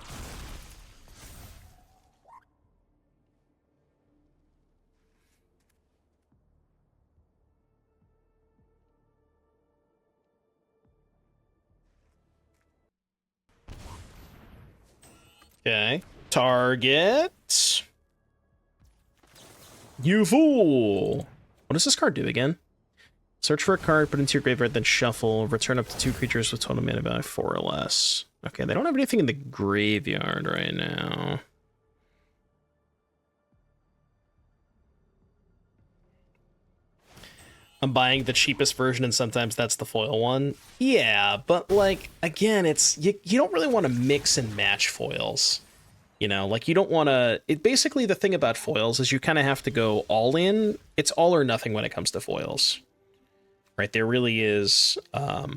Okay. Target. You fool! What does this card do again? Search for a card, put it into your graveyard, then shuffle. Return up to 2 creatures with total mana value 4 or less. Okay, they don't have anything in the graveyard right now. I'm buying the cheapest version, and sometimes that's the foil one. Yeah, but, like, again, it's you don't really want to mix and match foils. You know, like, you don't want to... Basically, the thing about foils is you kind of have to go all in. It's all or nothing when it comes to foils. Right? There really is... Yeah,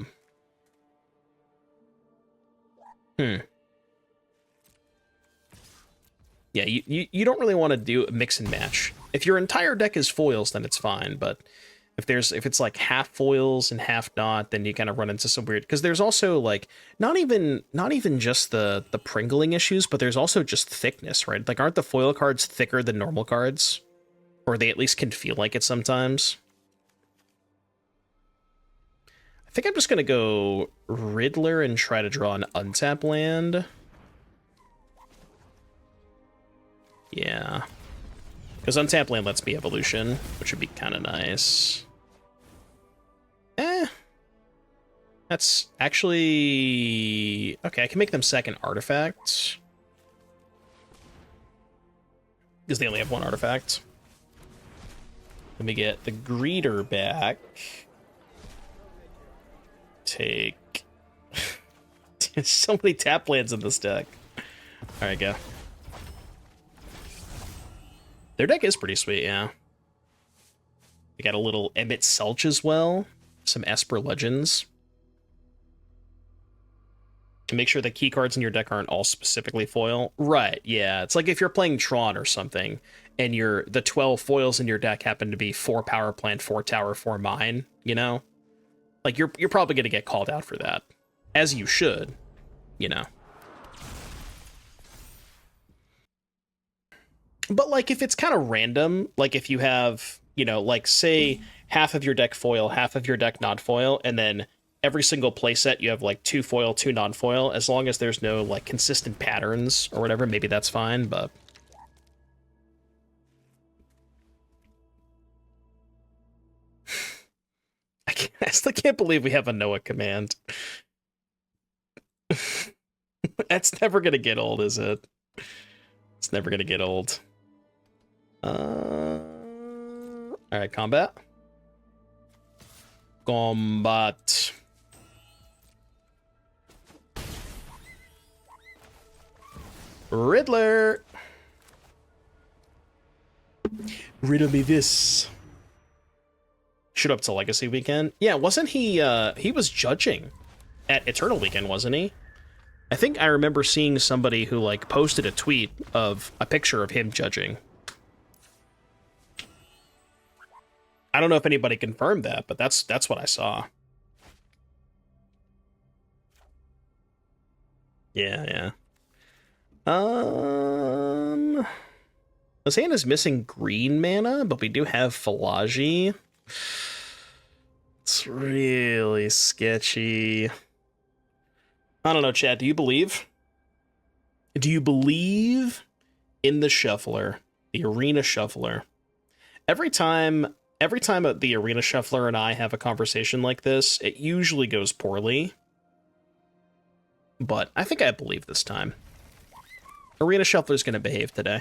you don't really want to do a mix and match. If your entire deck is foils, then it's fine, but... If it's like half foils and half not, then you kind of run into some weird, because there's also like not even just the pringling issues, but there's also just thickness, right? Like, aren't the foil cards thicker than normal cards? Or they at least can feel like it sometimes. I think I'm just gonna go Riddler and try to draw an untap land. Yeah. Because untap land lets me Evolution, which would be kind of nice. That's actually... Okay, I can make them second artifact. Because they only have one artifact. Let me get the Greeter back. Take... There's so many tap lands in this deck. Alright, go. Their deck is pretty sweet, yeah. They got a little Emmett Selch as well. Some Esper Legends. To make sure the key cards in your deck aren't all specifically foil. Right, yeah. It's like if you're playing Tron or something, and the 12 foils in your deck happen to be 4 power plant, 4 tower, 4 mine, you know? Like, you're probably going to get called out for that. As you should. you know. But, like, if it's kind of random, like if you have, you know, like, say, half of your deck foil, half of your deck non-foil, and then every single playset you have, like, 2 foil, 2 non-foil, as long as there's no, like, consistent patterns or whatever, maybe that's fine, but... I still can't believe we have a Noah command. That's never gonna get old, is it? It's never gonna get old. Alright, combat. Combat. Riddler! Riddle me this. Shoot up to Legacy Weekend. Yeah, wasn't he, he was judging at Eternal Weekend, wasn't he? I think I remember seeing somebody who, like, posted a tweet of a picture of him judging. I don't know if anybody confirmed that, but that's what I saw. Yeah. This hand is missing green mana, but we do have Fallaji. It's really sketchy. I don't know, Chad, do you believe? Do you believe in the shuffler, the arena shuffler? Every time the arena shuffler and I have a conversation like this, it usually goes poorly. But I think I believe this time. Arena shuffler's gonna behave today.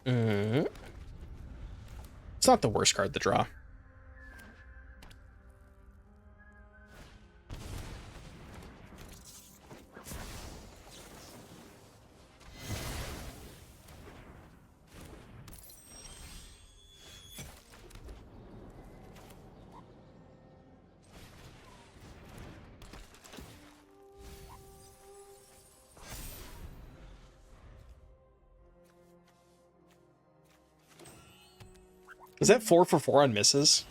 It's not the worst card to draw. Is that 4 for 4 on misses?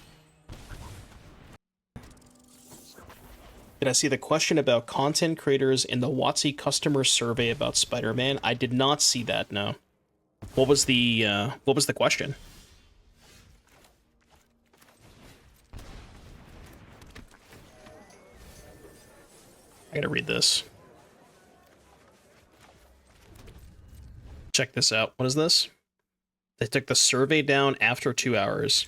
Did I see the question about content creators in the WotC customer survey about Spider-Man? I did not see that, no. What was the question? I gotta read this. Check this out. What is this? They took the survey down after 2 hours.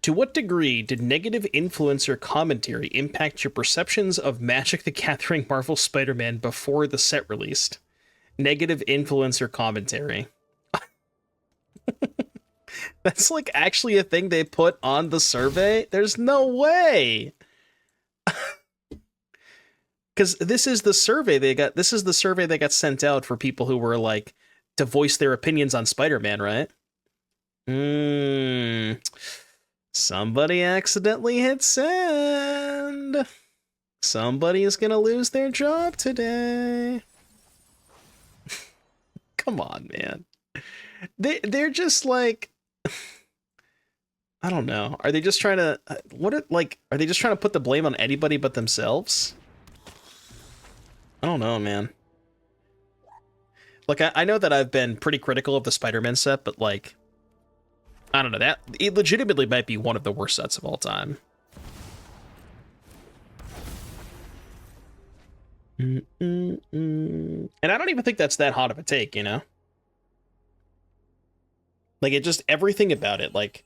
To what degree did negative influencer commentary impact your perceptions of Magic the Gathering Marvel Spider-Man before the set released? Negative influencer commentary. That's like actually a thing they put on the survey? There's no way! Because this is the survey they got sent out for people who were like to voice their opinions on Spider-Man, right? Somebody accidentally hit send. Somebody is gonna lose their job today. Come on, man. They're just like, I don't know. Are they just trying to are they just trying to put the blame on anybody but themselves? I don't know, man. Like, I know that I've been pretty critical of the Spider-Man set, but like, I don't know, that it legitimately might be one of the worst sets of all time. And I don't even think that's that hot of a take, you know? Like, it just, everything about it, like,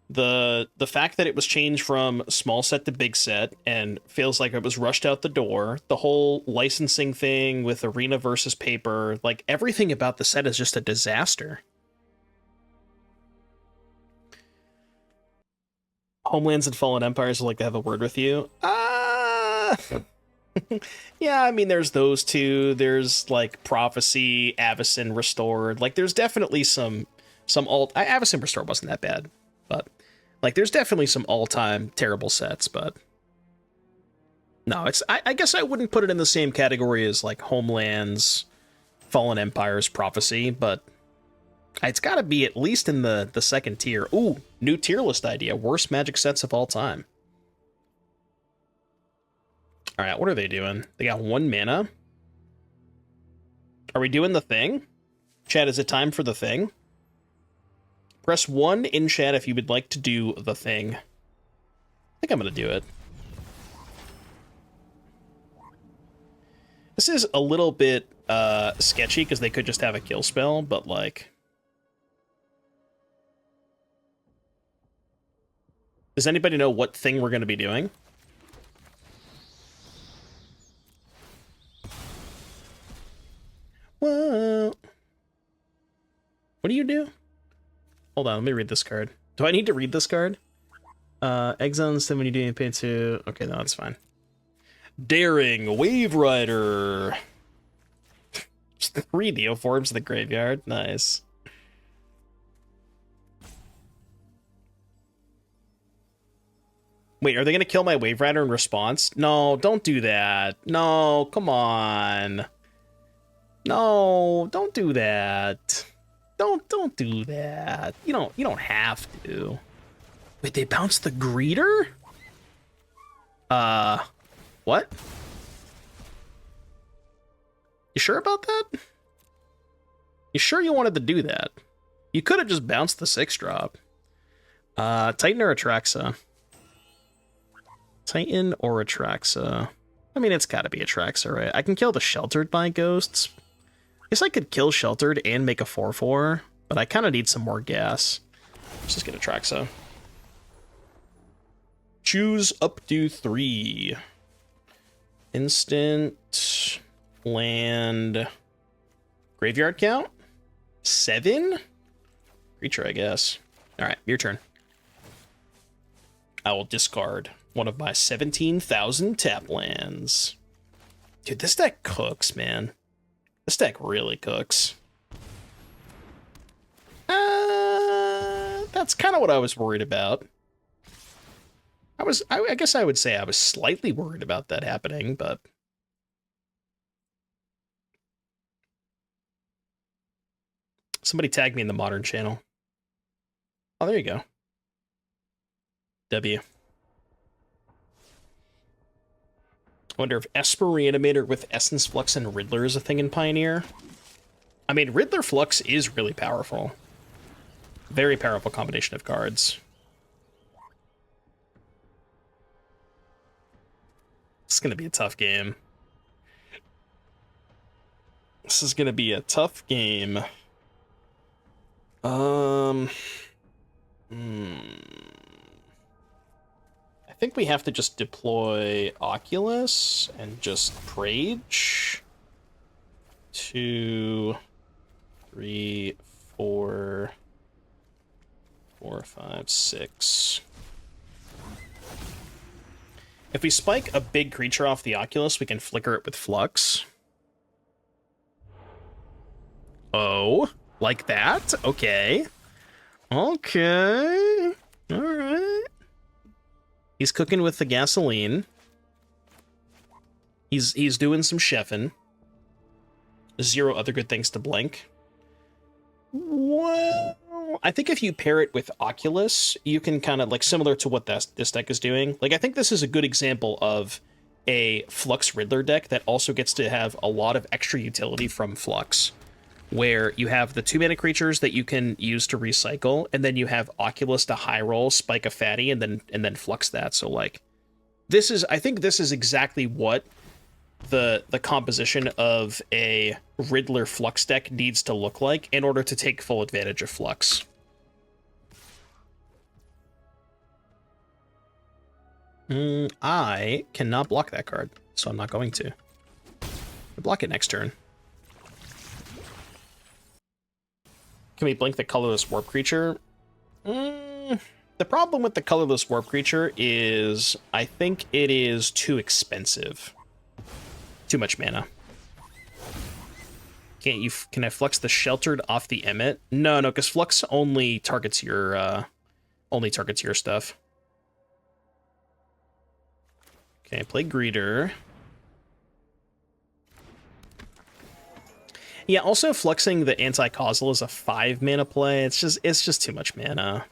the fact that it was changed from small set to big set and feels like it was rushed out the door, the whole licensing thing with Arena versus Paper, like, everything about the set is just a disaster. Homelands and Fallen Empires would like to have a word with you. Yeah, I mean, there's those two. There's, like, Prophecy, Avacyn Restored. Like, there's definitely some alt... Avacyn Restored wasn't that bad, but, like, there's definitely some all-time terrible sets, but... No, it's... I guess I wouldn't put it in the same category as, like, Homelands, Fallen Empires, Prophecy, but... It's gotta be at least in the second tier. Ooh, new tier list idea. Worst Magic sets of all time. All right, what are they doing? They got 1 mana. Are we doing the thing? Chat, is it time for the thing? Press 1 in chat if you would like to do the thing. I think I'm going to do it. This is a little bit sketchy because they could just have a kill spell, but like... Does anybody know what thing we're going to be doing? Whoa. What do you do? Hold on, let me read this card. Do I need to read this card? Exile instead when you do pay 2. Okay, no, that's fine. Daring Waverider. 3 Neoforms in the graveyard. Nice. Wait, are they going to kill my Waverider in response? No, don't do that. No, come on. No, don't do that. Don't do that. You don't have to. Wait, they bounced the greeter? What? You sure about that? You sure you wanted to do that? You could have just bounced the 6-drop. Titan or Atraxa? Titan or Atraxa? I mean, it's gotta be Atraxa, right? I can kill the Sheltered by Ghosts. I guess I could kill Sheltered and make a 4/4, but I kind of need some more gas. Let's just get Atraxa. Choose up to 3. Instant, land, graveyard count? 7? Creature, I guess. Alright, your turn. I will discard one of my 17,000 tap lands. Dude, this deck cooks, man. This deck really cooks. That's kind of what I was worried about. I guess I would say I was slightly worried about that happening, but... Somebody tag me in the Modern channel. Oh, there you go. W. I wonder if Esper Reanimator with Essence Flux and Riddler is a thing in Pioneer. I mean, Riddler Flux is really powerful. Very powerful combination of cards. It's going to be a tough game. This is going to be a tough game. I think we have to just deploy Oculus and just Prage. 2, 3, 4, 5, 6. If we spike a big creature off the Oculus, we can flicker it with Flux. Oh, like that? Okay. Okay. Alright. He's cooking with the gasoline. He's doing some chefing. 0 other good things to blink. Well, I think if you pair it with Oculus, you can kind of, like, similar to what this deck is doing. Like, I think this is a good example of a Flux Riddler deck that also gets to have a lot of extra utility from Flux, where you have the 2-mana creatures that you can use to recycle, and then you have Oculus to high roll, spike a fatty, and then Flux that. So, like, I think this is exactly what the composition of a Riddler Flux deck needs to look like in order to take full advantage of Flux. I cannot block that card, so I'm not going to. I'll block it next turn. Can we blink the colorless warp creature? The problem with the colorless warp creature is I think it is too expensive. Too much mana. Can I Flux the Sheltered off the Emmet? No, because Flux only targets your stuff. Okay, play Greeter. Yeah, also Fluxing the Anti-Causal is a 5-mana play. It's just too much mana.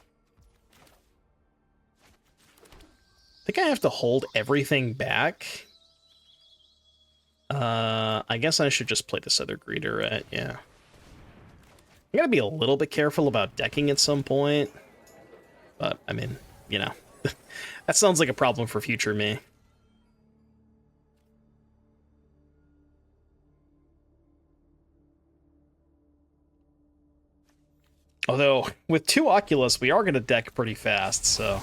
I think I have to hold everything back. I guess I should just play this other greeter, right? Yeah. I gotta be a little bit careful about decking at some point. But, I mean, you know. That sounds like a problem for future me. Although, with 2 Oculus, we are going to deck pretty fast, so...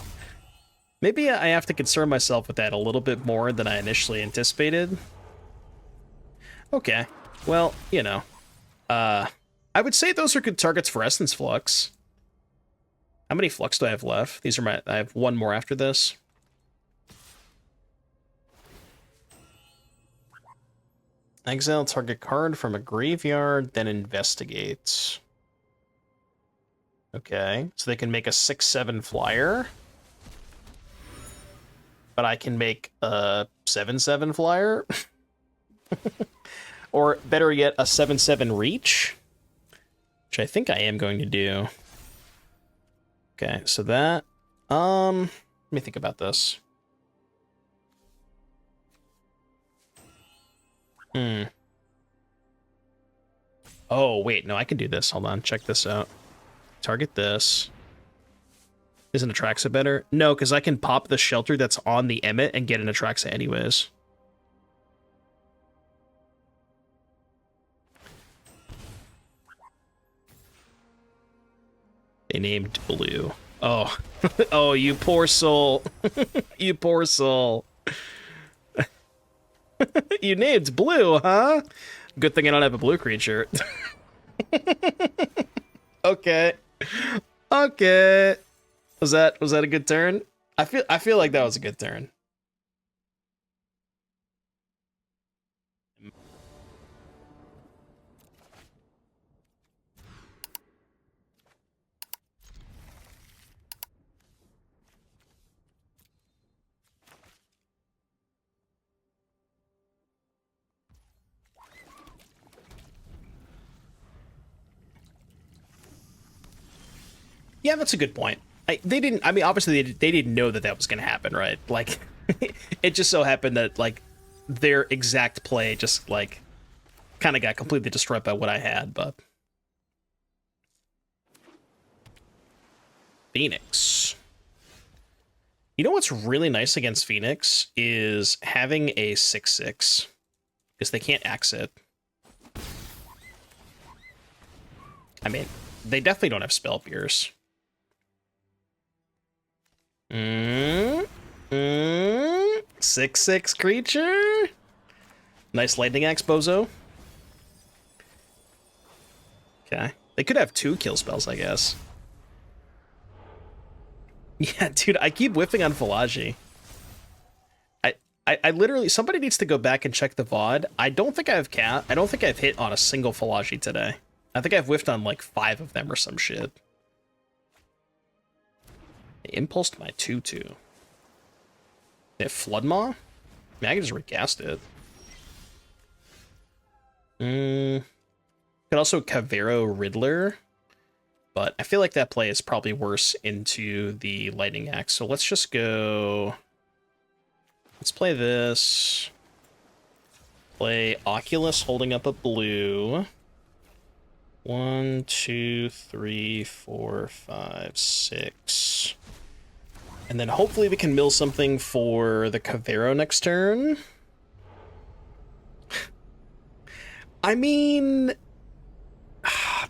Maybe I have to concern myself with that a little bit more than I initially anticipated. Okay. Well, you know. I would say those are good targets for Essence Flux. How many Flux do I have left? These are my... I have one more after this. Exile target card from a graveyard, then investigate. Okay, so they can make a 6/7 flyer. But I can make a 7/7 flyer. Or better yet, a 7/7 reach. Which I think I am going to do. Okay, so that... let me think about this. Oh, wait, no, I can do this. Hold on, check this out. Target this. Isn't Atraxa better? No, because I can pop the shelter that's on the Emmet and get an Atraxa anyways. They named Blue. Oh. Oh, you poor soul. You poor soul. You named Blue, huh? Good thing I don't have a blue creature. Okay. Okay. Was that a good turn? I feel like that was a good turn. Yeah, that's a good point. They didn't. I mean, obviously they didn't know that that was going to happen, right? Like, it just so happened that like their exact play just like kind of got completely destroyed by what I had. But Phoenix. You know what's really nice against Phoenix is having a 6/6 because they can't exit. I mean, they definitely don't have Spell Pierce. 6/6 creature. Nice Lightning Axe, Bozo. Okay. They could have 2 kill spells, I guess. Yeah, dude, I keep whiffing on Fallaji. I literally... Somebody needs to go back and check the VOD. I don't think I've hit on a single Fallaji today. I think I've whiffed on like 5 of them or some shit. They impulsed my 2/2. They have Floodmaw? I mean, I can just recast it. Could also Kavaero Riddler. But I feel like that play is probably worse into the Lightning Axe. So let's just go... Let's play this. Play Oculus holding up a blue. 1, 2, 3, 4, 5, 6. And then hopefully we can mill something for the Kavaero next turn. I mean...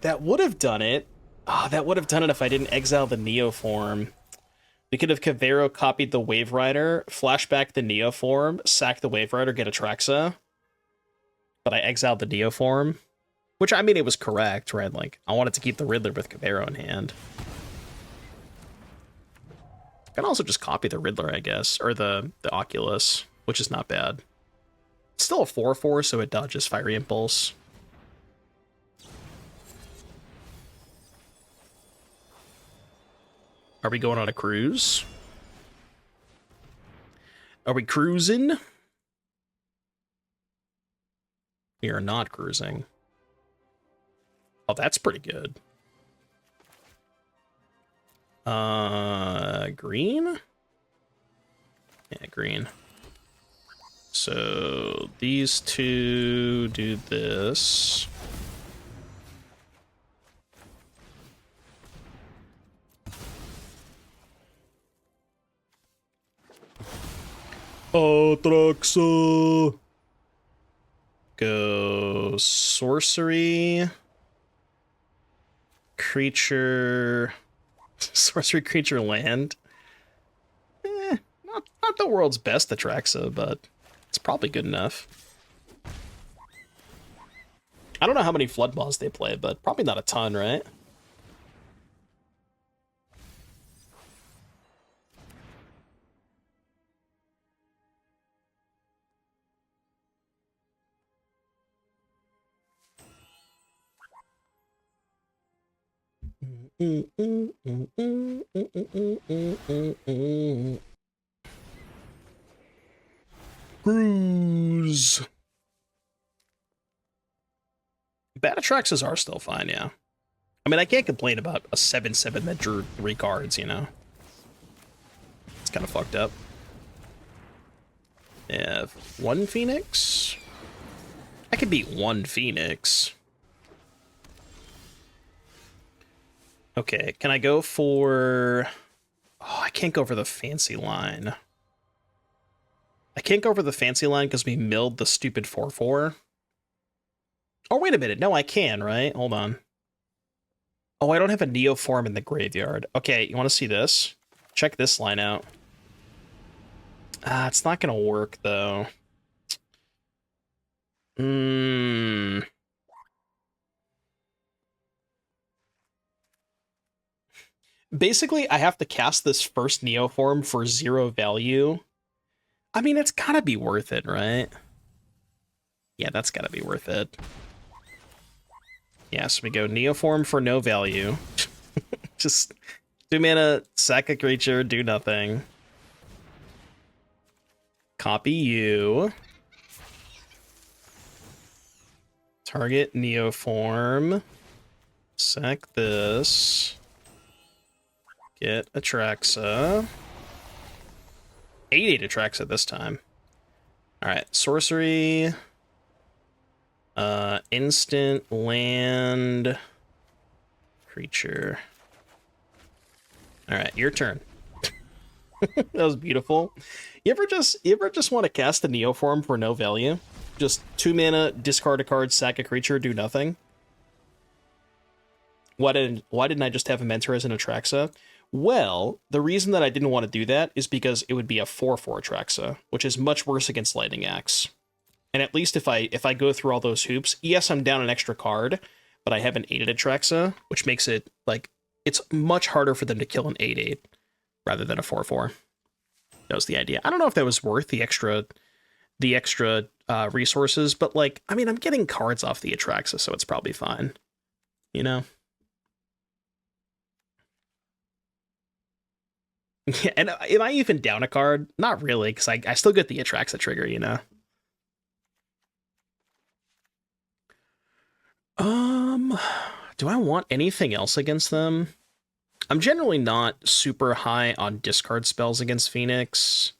That would have done it. That would have done it if I didn't exile the Neoform. We could have Kavaero copied the Waverider, flashback the Neoform, sack the Waverider, get Atraxa. But I exiled the Neoform. Which, I mean, it was correct, right? Like, I wanted to keep the Riddler with Kavaero in hand. I can also just copy the Riddler, I guess. Or the Oculus, which is not bad. It's still a 4/4, so it dodges Fiery Impulse. Are we going on a cruise? Are we cruising? We are not cruising. Oh, that's pretty good. Green? Yeah, green. So these two do this. Atraxa. Go sorcery. Creature. Sorcery creature land. Not the world's best Atraxa, but it's probably good enough. I don't know how many Floodmaws they play, but probably not a ton, right? Cruise. Bad Atraxas are still fine, yeah. I mean, I can't complain about a 7/7 that drew 3 cards, you know? It's kind of fucked up. Yeah, 1 Phoenix? I could beat 1 Phoenix. Okay, can I go for... Oh, I can't go for the fancy line. I can't go for the fancy line because we milled the stupid 4/4. Oh, wait a minute. No, I can, right? Hold on. Oh, I don't have a Neoform in the graveyard. Okay, you want to see this? Check this line out. It's not going to work, though. Basically, I have to cast this first Neoform for 0 value. I mean, it's gotta be worth it, right? Yeah, that's gotta be worth it. Yeah, so we go Neoform for no value. Just 2 mana, sack a creature, do nothing. Copy you. Target Neoform. Sack this. Get Atraxa. 8/8 Atraxa this time. Alright, sorcery. Instant land. Creature. Alright, your turn. That was beautiful. You ever just want to cast a Neoform for no value? Just 2 mana, discard a card, sack a creature, do nothing? Why didn't I just have a Mentor as an Atraxa? Well, the reason that I didn't want to do that is because it would be a 4/4 Atraxa, which is much worse against Lightning Axe. And at least if I go through all those hoops, yes, I'm down an extra card, but I have an 8/8 Atraxa, which makes it, like, it's much harder for them to kill an 8/8 rather than a 4/4. That was the idea. I don't know if that was worth the extra resources, but, like, I mean, I'm getting cards off the Atraxa, so it's probably fine. You know? Yeah, and am I even down a card? Not really, because I still get the Atraxa trigger, you know? Do I want anything else against them? I'm generally not super high on discard spells against Phoenix.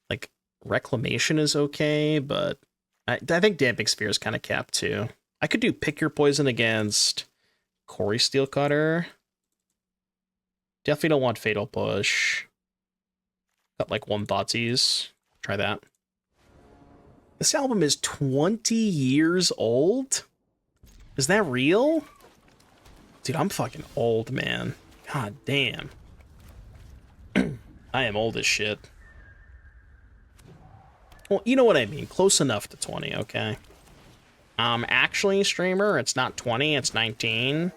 Like, Reclamation is okay, but I think Damping Sphere is kind of capped too. I could do Pick Your Poison against Quarry Steelcutter. Definitely don't want Fatal Push. Got like 1 Thoughtseize. Try that. This album is 20 years old? Is that real? Dude, I'm fucking old, man. God damn. I am old as shit. Well, you know what I mean. Close enough to 20, okay? Actually, streamer, it's not 20, it's 19.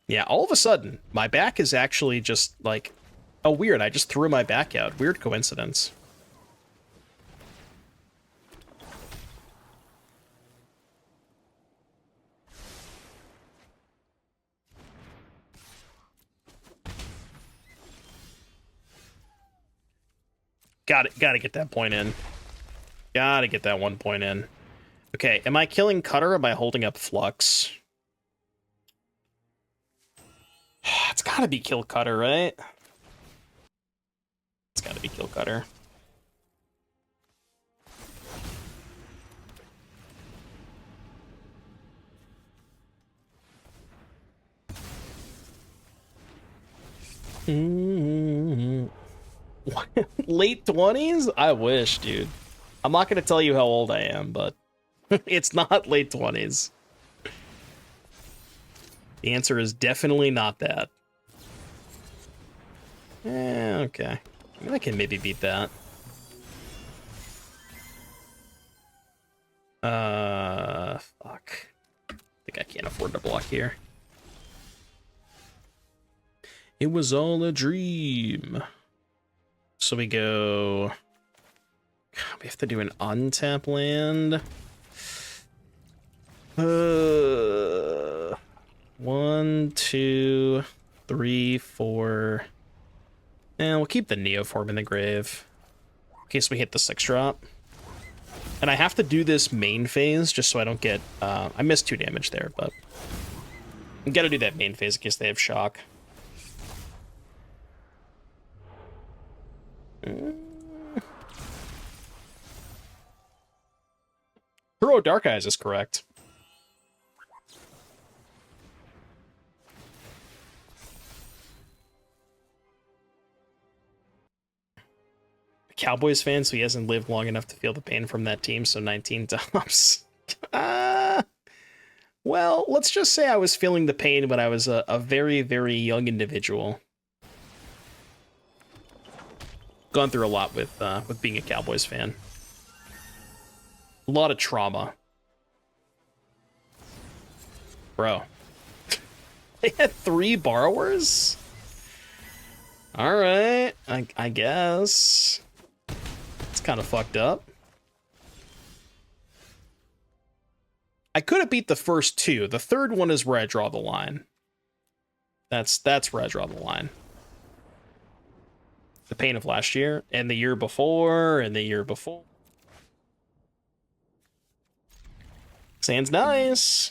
Yeah, all of a sudden, my back is actually just, like... Oh, weird, I just threw my back out. Weird coincidence. Gotta get that point in. Gotta get that 1 point in. Okay, am I killing Cutter or am I holding up Flux? It's gotta be kill Cutter, right? It's gotta be Kill Cutter. Late 20s? I wish, dude. I'm not gonna tell you how old I am, but it's not late 20s. The answer is definitely not that. Okay. I mean, I can maybe beat that. Fuck. I think I can't afford to block here. It was all a dream. So we go... We have to do an untap land. 1, 2, 3, 4. And we'll keep the Neoform in the grave in case we hit the 6-drop. And I have to do this main phase just so I don't get... I missed 2 damage there, but... I gotta do that main phase in case they have shock. Hero Dark Eyes is correct. Cowboys fan, so he hasn't lived long enough to feel the pain from that team, so 19 tops. Well, let's just say I was feeling the pain when I was a very, very young individual. Gone through a lot with being a Cowboys fan. A lot of trauma. Bro. They had 3 borrowers? Alright, I guess. It's kind of fucked up. I could have beat the first 2. The third one is where I draw the line. That's where I draw the line. The pain of last year, and the year before, and the year before. Sand's nice.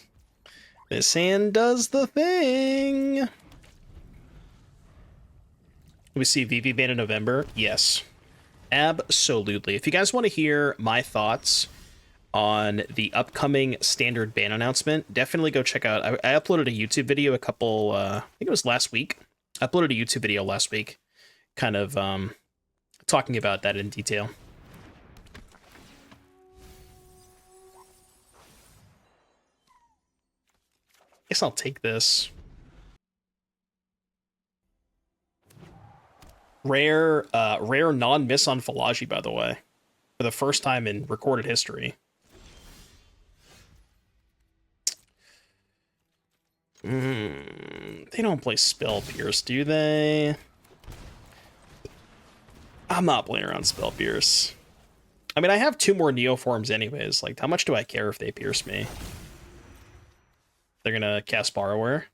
This sand does the thing. We see VV ban in November. Yes. Absolutely. If you guys want to hear my thoughts on the upcoming standard ban announcement, definitely go check out. I uploaded a YouTube video I think it was last week. I uploaded a YouTube video last week, kind of talking about that in detail. Guess I'll take this. Rare non-miss on Fallaji, by the way, for the first time in recorded history. They don't play Spell Pierce, do they? I'm not playing around Spell Pierce. I mean, I have 2 more Neoforms anyways. Like, how much do I care if they pierce me? They're gonna cast Borrower.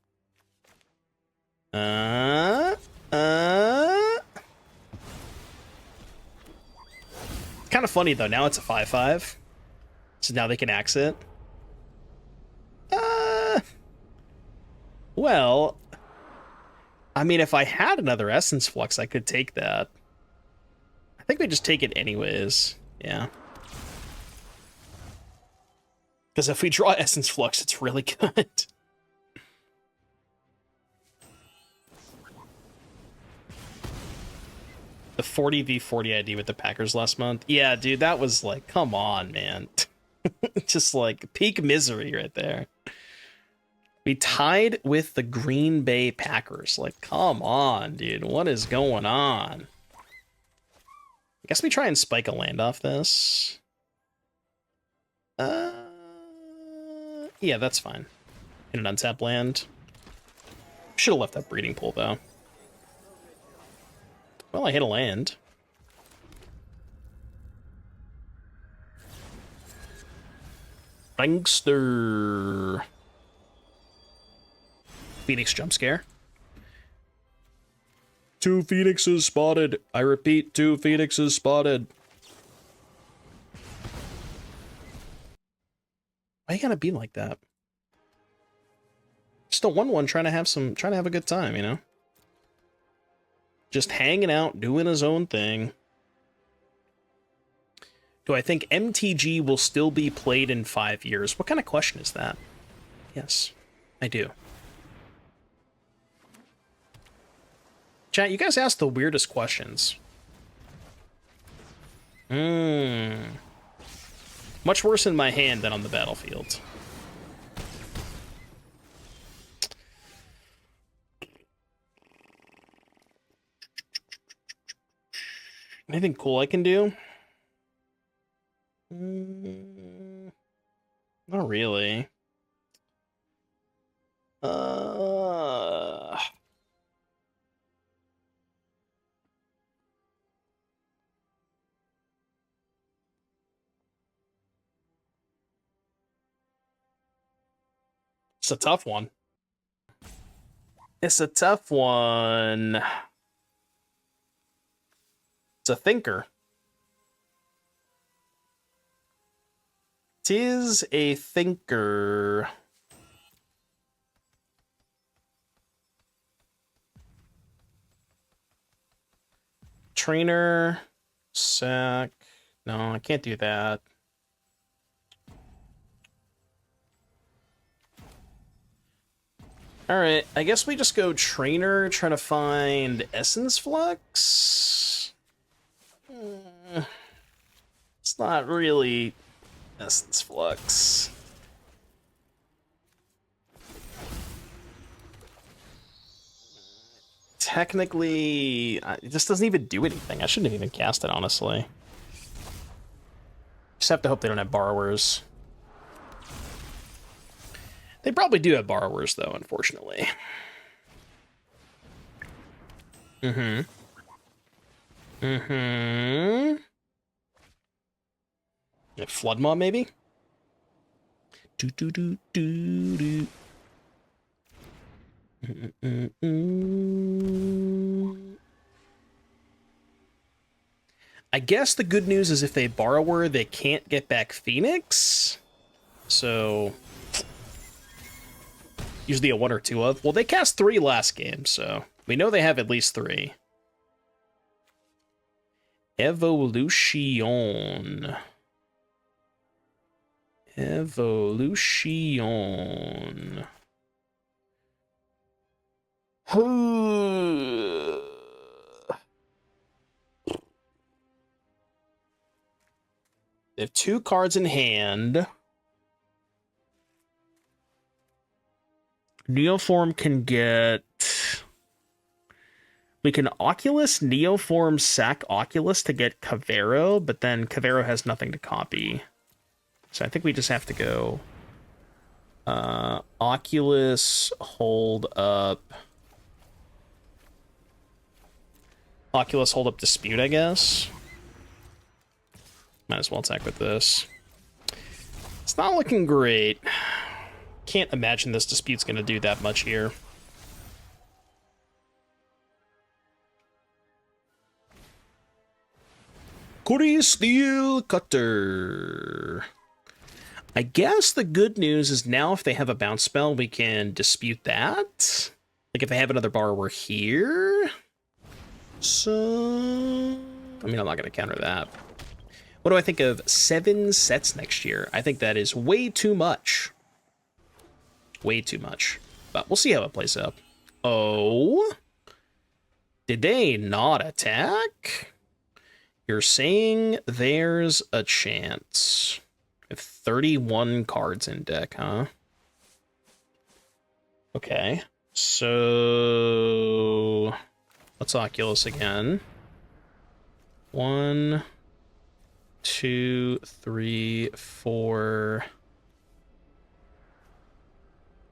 Kind of funny though. Now it's a 5/5, so now they can axe it. Well, I mean, if I had another Essence Flux, I could take that. I think they just take it anyways. Yeah. Because if we draw Essence Flux, it's really good. The 40v40 ID with the Packers last month. Yeah, dude, that was like, come on, man. Just like peak misery right there. We tied with the Green Bay Packers. Like, come on, dude. What is going on? I guess we try and spike a land off this. Yeah, that's fine. In an untap land. Should have left that breeding pool, though. Well, I hit a land. Prankster. Phoenix jump scare. 2 phoenixes spotted. I repeat, 2 phoenixes spotted. Why you gotta be like that? Just a 1/1 trying to have a good time, you know? Just hanging out, doing his own thing. Do I think MTG will still be played in 5 years? What kind of question is that? Yes, I do. Chat, you guys ask the weirdest questions. Much worse in my hand than on the battlefield. Anything cool I can do? Not really. It's a tough one. It's a tough one. It's a thinker. 'Tis a thinker. Trainer, sack. No, I can't do that. All right, I guess we just go trainer, try to find Essence Flux. It's not really Essence Flux. Technically, it just doesn't even do anything. I shouldn't have even cast it, honestly. Just have to hope they don't have borrowers. They probably do have borrowers, though, unfortunately. A Flood Mob, maybe? I guess the good news is if they borrower, they can't get back Phoenix. So usually a 1 or 2 of. Well, they cast 3 last game, so we know they have at least 3. Evolution. Evolution. They have 2 cards in hand. Neoform can get... We can Oculus, Neoform, sack Oculus to get Kavaero, but then Kavaero has nothing to copy. So I think we just have to go... Oculus, hold up... Oculus, hold up Dispute, I guess. Might as well attack with this. It's not looking great. Can't imagine this Dispute's going to do that much here. Corey Steel Cutter. I guess the good news is now if they have a bounce spell, we can dispute that. Like if they have another borrower here. So, I mean, I'm not going to counter that. What do I think of 7 sets next year? I think that is way too much. Way too much. But we'll see how it plays out. Oh? Did they not attack? You're saying there's a chance. With 31 cards in deck, huh? Okay. So... let's Oculus again. 1, 2, 3, 4...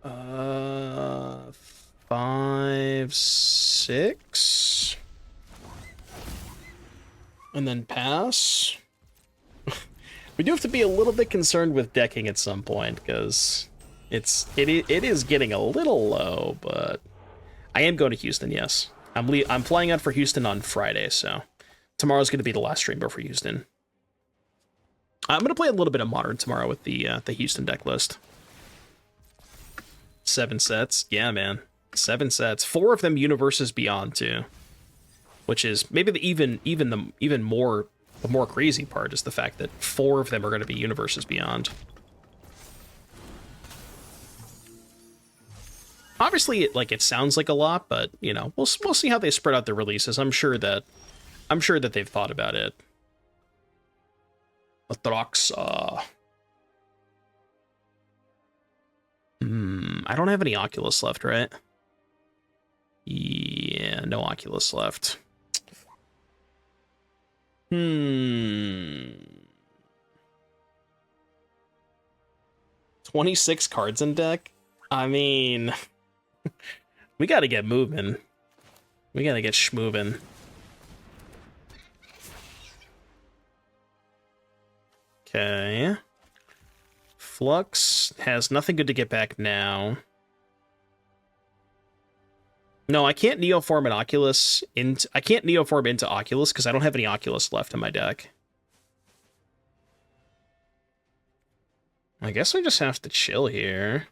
5, 6... and then pass. We do have to be a little bit concerned with decking at some point, because it is getting a little low, but I am going to Houston, yes. I'm flying out for Houston on Friday, so tomorrow's going to be the last stream before Houston. I'm going to play a little bit of Modern tomorrow with the Houston deck list. 7 sets. Yeah, man. 7 sets. 4 of them Universes Beyond, too. which is maybe the even more crazy part is the fact that 4 of them are going to be Universes Beyond. Obviously, it sounds like a lot, but you know, we'll see how they spread out their releases. I'm sure that they've thought about it. Atraxa. I don't have any Oculus left, right? Yeah, no Oculus left. 26 cards in deck? I mean, we gotta get moving. We gotta get schmoving. Okay. Flux has nothing good to get back now. No, I can't Neoform an Oculus into... I can't Neoform into Oculus because I don't have any Oculus left in my deck. I guess we just have to chill here.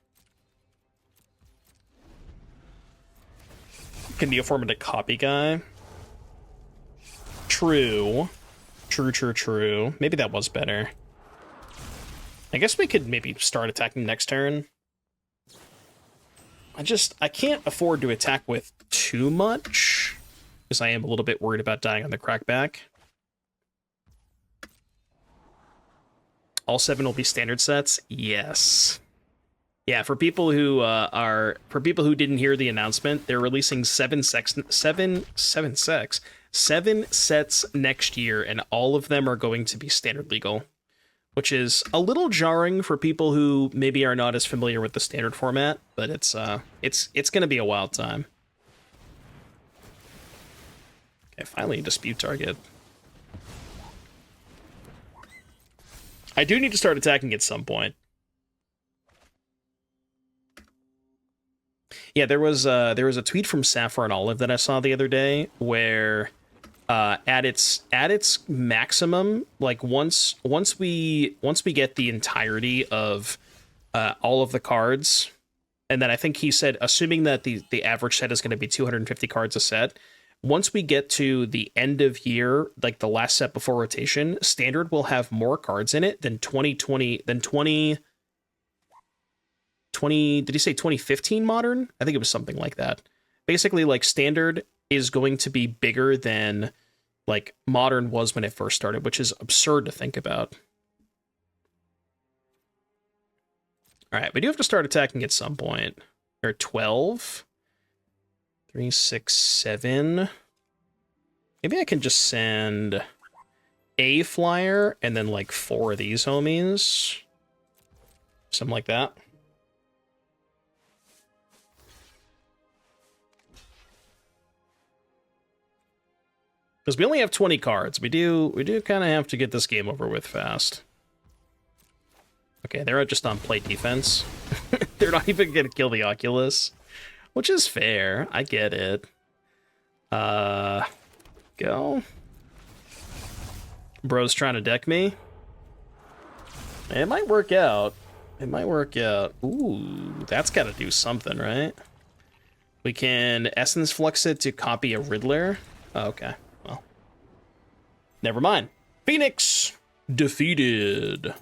Can Neoform into Copy Guy. True. True. Maybe that was better. I guess we could maybe start attacking next turn. I can't afford to attack with too much, because I am a little bit worried about dying on the crackback. All 7 will be standard sets? Yes. Yeah, for people who didn't hear the announcement, they're releasing 7 sets next year, and all of them are going to be standard legal, which is a little jarring for people who maybe are not as familiar with the standard format, but it's going to be a wild time. Okay, finally a dispute target. I do need to start attacking at some point. Yeah, there was a tweet from Saffron Olive that I saw the other day where at its maximum, like once we get the entirety of all of the cards, and then I think he said, assuming that the average set is going to be 250 cards a set, once we get to the end of year, like the last set before rotation, standard will have more cards in it than 2020 did he say 2015 modern? I think it was something like that. Basically, like, standard is going to be bigger than like modern was when it first started, which is absurd to think about. All right, we do have to start attacking at some point. Or 12. 3, 6, 7. Maybe I can just send a flyer and then like 4 of these homies. Something like that. Because we only have 20 cards. We do kind of have to get this game over with fast. Okay, they're just on play defense. They're not even going to kill the Oculus, which is fair. I get it. Go. Bro's trying to deck me. It might work out. It might work out. Ooh, that's got to do something, right? We can Essence Flux it to copy a Riddler. Oh, okay. Well, never mind. Phoenix defeated.